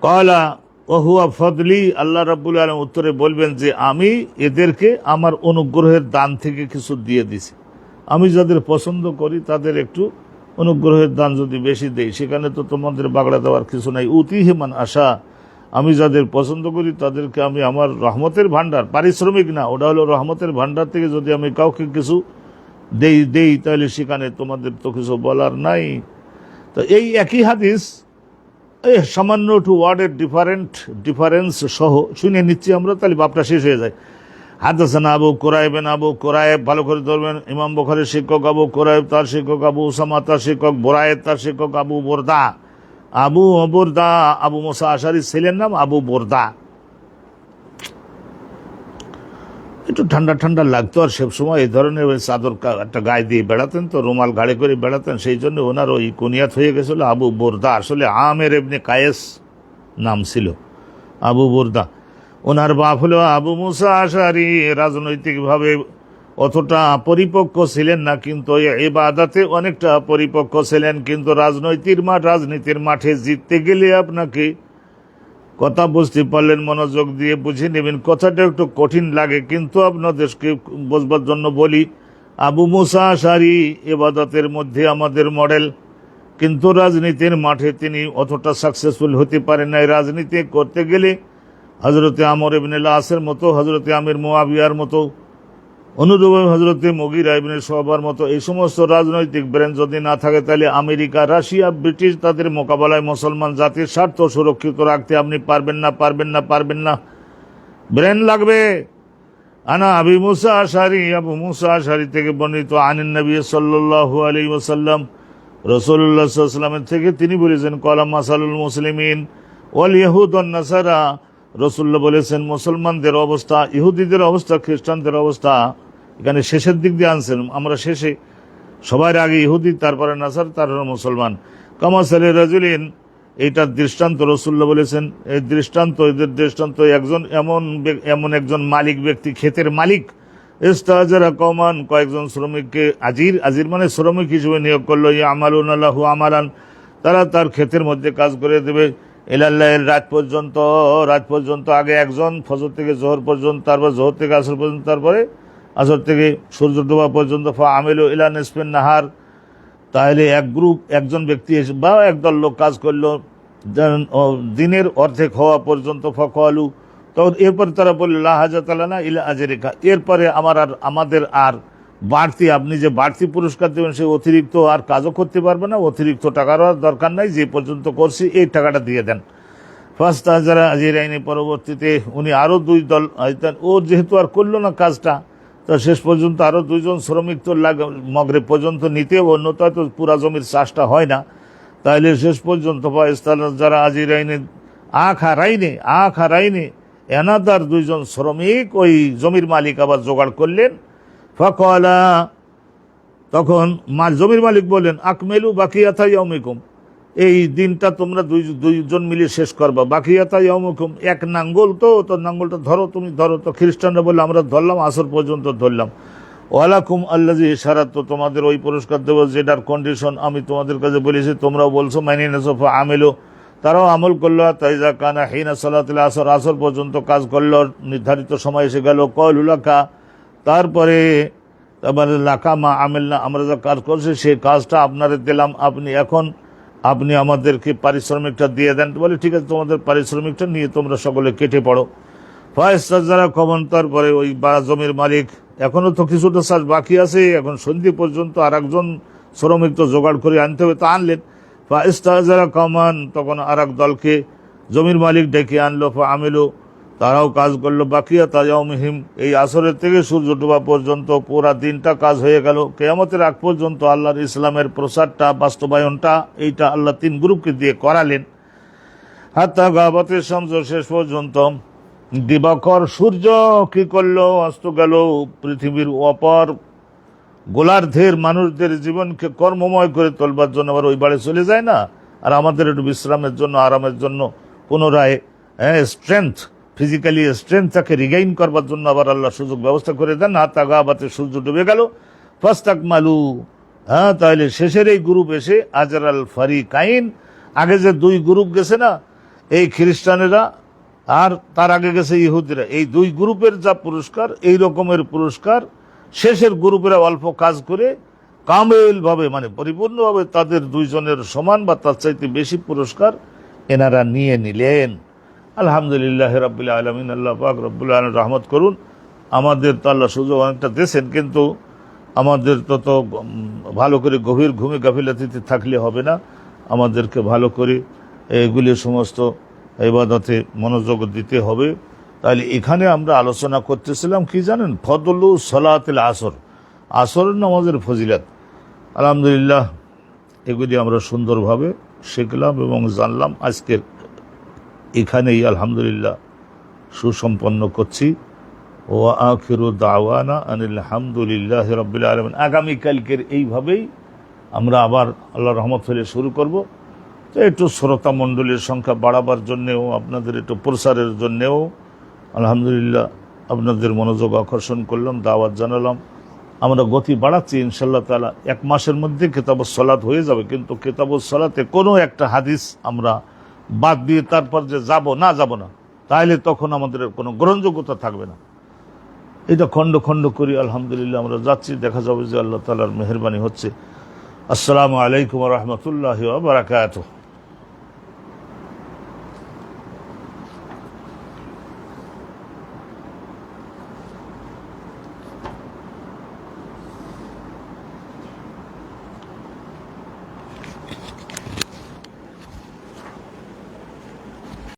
[SPEAKER 1] কয়লা ওহুয়া ফদলি, আল্লাহ রাব্বুল আলামিন উত্তরে বলবেন যে আমি এদেরকে আমার অনুগ্রহের দান থেকে কিছু দিয়ে দিছি। আমি যাদের পছন্দ করি তাদের একটু অনুগ্রহের দান যদি বেশি দেই, সেখানে তো তোমাদের বাগড়া দেওয়ার কিছু নাই। উতিহি মান আশা, আমি যাদের পছন্দ করি তাদেরকে আমি আমার রহমতের ভান্ডার, পারিশ্রমিক না, ওটা হলো রহমতের ভান্ডার থেকে যদি আমি কাউকে কিছু দেই তাহলে সেখানে তোমাদের তো কিছু বলার নাই। তো এই একই হাদিস এই সামান্য একটু ওয়ার্ডের ডিফারেন্স সহ শুনে নিচ্ছি আমরা, তাহলে বাপটা শেষ হয়ে যায়। হাদাসানা আবু কুরাইব, ভালো করে ধরবেন, ইমাম বুখারীর শিক্ষক আবু কুরাইব, তার শিক্ষক আবু উসামা, তার শিক্ষক বুরায়েদ, তার শিক্ষক আবু বুরদা। আবু মুসা আশারীর ছেলের নাম আবু বুরদা। একটু ঠান্ডা ঠান্ডা লাগতো, আর সব সময় এই ধরনের ওই চাদর একটা গায়ে দিয়ে বেড়াতেন, তো রুমাল ঘাড়ে করে বেড়াতেন, সেই জন্য ওনার ওই কুনিয়াত হয়ে গেছিল আবু বুরদা। আসলে আমের ইবনে কায়েস নাম ছিল আবু বুরদা। ওনার বাপ হলো আবু মুসা আশারী। রাজনৈতিকভাবে অতটা পরিপক্ক ছিলেন না, কিন্তু ইবাদতে অনেকটা পরিপক্ক ছিলেন। কিন্তু রাজনীতির মাঠে জিততে গেলে আপনাকে কথা বুঝতে পারলেন, মনোযোগ দিয়ে বুঝে নেবেন, কথাটা একটু কঠিন লাগে, কিন্তু আপনাদেরকে বুঝবার জন্য বলি, আবু মুসা আশারী ইবাদতের মধ্যে আমাদের মডেল, কিন্তু রাজনীতির মাঠে তিনি অতটা সাকসেসফুল হতে পারেন নাই। রাজনীতি করতে গেলে হজরতে আমর ইবনে লাসের মতো, হজরতে আমির মুআবিয়ার মতো, অনুরূপভাবে হজরতে মুগীরা ইবনে শুআবার মতো এই সমস্ত রাজনৈতিক ব্রেন যদি না থাকে, তাহলে আমেরিকা, রাশিয়া, ব্রিটিশ তাদের মোকাবেলায় মুসলমান জাতির স্বার্থ সুরক্ষিত রাখতে আপনি পারবেন না। ব্রেন লাগবে। আনা আবু মুসা আশারী থেকে বর্ণিত, আনিন নবী সাল্লাল্লাহু আলাইহি ওয়াসাল্লাম, রাসূলুল্লাহ সাল্লাল্লাহু আলাইহি ওয়াসাল্লাম থেকে তিনি বলেছেন, ক্বালা মাসালুল মুসলিমিন ওয়াল ইয়াহুদ ওয়ান নাসারা, রাসূলুল্লাহ বলেছেন মুসলমানদের অবস্থা, ইহুদিদের অবস্থা, খ্রিস্টানদের অবস্থা, এখানে শেষের দিক দিয়ে আনছেন, আমরা শেষে সবার আগে ইহুদি, তারপরে নাসার, তারপরে মুসলমান। কামাসালি রাজুলিন, এইটার দৃষ্টান্ত রাসূলুল্লাহ বলেছেন, এই দৃষ্টান্ত, এদের দৃষ্টান্ত এমন একজন মালিক ব্যক্তি, ক্ষেতের মালিক, ইস্তাজারা কওমান, কয়েকজন শ্রমিককে আজির মানে শ্রমিক হিসেবে নিয়োগ করলো, ইয়ামালুনা লাহু আমালান, তারা তার ক্ষেতের মধ্যে কাজ করে দেবে, ইলাল্লাইল, রাত পর্যন্ত, আগে একজন, ফজর থেকে জোহর পর্যন্ত, তারপর জোহর থেকে আসর পর্যন্ত, তারপরে আসর থেকে সূর্য ডোবা পর্যন্ত, ফা আমিলু ইলা নিসফিন নাহার, তাহলে একজন ব্যক্তি বা একদল লোক কাজ করলো দিনের অর্ধেক হওয়া পর্যন্ত, ফাকালু, তখন এরপরে তারা বলল, লা হাজাত লানা ইলা আজরিকা, এরপরে আমাদের আর বাড়তি, আপনি যে বাড়তি পুরস্কার দেবেন সে অতিরিক্ত আর কাজও করতে পারবে না, অতিরিক্ত টাকারও আর দরকার নাই, যে পর্যন্ত করছি এই টাকাটা দিয়ে দেন। ফার্স্ট যারা আজিরাইনি, পরবর্তীতে উনি আরও দুই দল, ওর যেহেতু আর করলো না কাজটা, তো শেষ পর্যন্ত আরও দুইজন শ্রমিক তো মগরিব পর্যন্ত নিতে, অন্যতা তো পুরা জমির চাষটা হয় না, তাহলে শেষ পর্যন্ত যারা আজিরাইনি আখারাইনে এনাদার দুইজন শ্রমিক ওই জমির মালিক আবার জোগাড় করলেন। ফাকালা, তখন জমির মালিক বললেন, আকমেলু বাকিয়াতা ইয়াউমিকুম, এই দিনটা তোমরা দুইজন মিলে শেষ করবা, বাকিয়াতা ইয়াউমিকুম, এক নাঙ্গল, তো নাঙ্গলটা তুমি ধরো, তো খ্রিস্টানরা বললো আমরা ধরলাম, আসর পর্যন্ত ধরলাম, ওয়ালাকুম আল্লাযী ইশারাত, তো তোমাদের ওই পুরস্কার দেব যেটার কন্ডিশন আমি তোমাদের কাছে বলেছি, তোমরাও বলছো মাইনে নেছো, আমিলু তারাও আমল করলো, তাইজা কানা হিনা সালাতুল আসর, আসর পর্যন্ত কাজ করলো, নির্ধারিত সময় এসে গেল, কলু লাকা, তারপরে তারপরে লাকা মা আমিলনা, আমরা যা কাজ করছি সেই কাজটা আপনারে দিলাম, আপনি আমাদেরকে পারিশ্রমিকটা দিয়ে দেন। বলে ঠিক আছে, তোমাদের পারিশ্রমিকটা নিয়ে তোমরা সকলে কেটে পড়ো। যারা কমন, তারপরে ওই জমির মালিক এখনো তো কিছুটা চাষ বাকি আছে, এখন সন্ধি পর্যন্ত আর একজন শ্রমিক তো জোগাড় করে আনতে হবে, তা আনলেন। যারা কমান, তখন আর এক দলকে জমির মালিক ডেকে আনলো, আমিলু তারাও কাজ করলো, বাকিয়া তাজাউমিহিম, এই আসরের থেকে সূর্য ডোবা পর্যন্ত পুরা দিনটা কাজ হয়ে গেল। কিয়ামতের আগ পর্যন্ত আল্লাহর ইসলামের প্রসারটা, বাস্তবায়নটা, এইটা আল্লাহ 3 গ্রুপকে দিয়ে করালেন। হাত্তা গাবাতের শামস, শেষ পর্যন্ত দিবাকর সূর্য কি করলো, অস্ত গেল। পৃথিবীর অপর গোলার্ধের মানুষদের জীবনকে কর্মময় করে তোলবার জন্য আবার ওই বাড়ি চলে যায় না, আর আমাদের একটু বিশ্রামের জন্য, আরামের জন্য, পুনরায় স্ট্রেংথ, ফিজিক্যালি স্ট্রেংথটাকে রিগেইন করবার জন্য আবার আল্লাহ সুযোগ ব্যবস্থা করে দেন। হাত্তা গাবাতে সূর্য ডুবে গেল। ফাস্তাক মালু, তাহলে শেষের এই গ্রুপ এসে আজরাল ফারিকাইন, আগে যে 2 গ্রুপ গেছে না, এই খ্রিস্টানেরা আর তার আগে গেছে ইহুদিরা, এই 2 গ্রুপের যা পুরস্কার, এই রকমের পুরস্কার শেষের গ্রুপেরা অল্প কাজ করে কামেল ভাবে, মানে পরিপূর্ণভাবে তাদের 2 জনের সমান বা তার চাইতে বেশি পুরস্কার এনারা নিয়ে নিলেন। আলহামদুলিল্লাহ রাব্বিল আলামিন, আল্লাহ পাক রব্বুল আলামিন রহমত করুন। আমাদের তো আল্লাহ সুযোগ অনেকটা দিয়েছেন, কিন্তু আমাদের তত ভালো করে গভীর ঘুমে গাফিলাতিতে থাকলে হবে না, আমাদেরকে ভালো করে এগুলি সমস্ত ইবাদতে মনোযোগ দিতে হবে। তাহলে এখানে আমরা আলোচনা করতেছিলাম কি জানেন, ফদলু সলাতুল আসর, আসরের নামাজের ফজিলত। আলহামদুলিল্লাহ এগুলি আমরা সুন্দরভাবে শিখলাম এবং জানলাম। আজকের এখানেই আলহামদুলিল্লাহ সুসম্পন্ন করছি। ও আখিরু দাওয়ানা আনিল হামদুলিল্লাহি রাব্বিল আলামিন। আগামীকালকের এইভাবেই আমরা আবার আল্লাহর রহমত হলে শুরু করব। তো একটু শ্রোতা মণ্ডলীর সংখ্যা বাড়াবার জন্যেও, আপনাদের একটু প্রসারের জন্যেও আলহামদুলিল্লাহ আপনাদের মনোযোগ আকর্ষণ করলাম, দাওয়াত জানালাম। আমরা গতি বাড়াচ্ছি ইনশাআল্লাহ তাআলা। 1 মাসের মধ্যে কিতাবুস সালাত হয়ে যাবে, কিন্তু কিতাবুস সালাতে কোনো একটা হাদিস আমরা বাদ দিয়ে তারপর যে যাব না, তাহলে তখন আমাদের কোনো গ্রহণযোগ্যতা থাকবে না। এটা খণ্ড খণ্ড করি আলহামদুলিল্লাহ আমরা যাচ্ছি, দেখা যাবে যে আল্লাহ তাআলার মেহেরবানি হচ্ছে। আসসালামু আলাইকুম ওয়া রাহমাতুল্লাহি ওয়া বারাকাতুহু।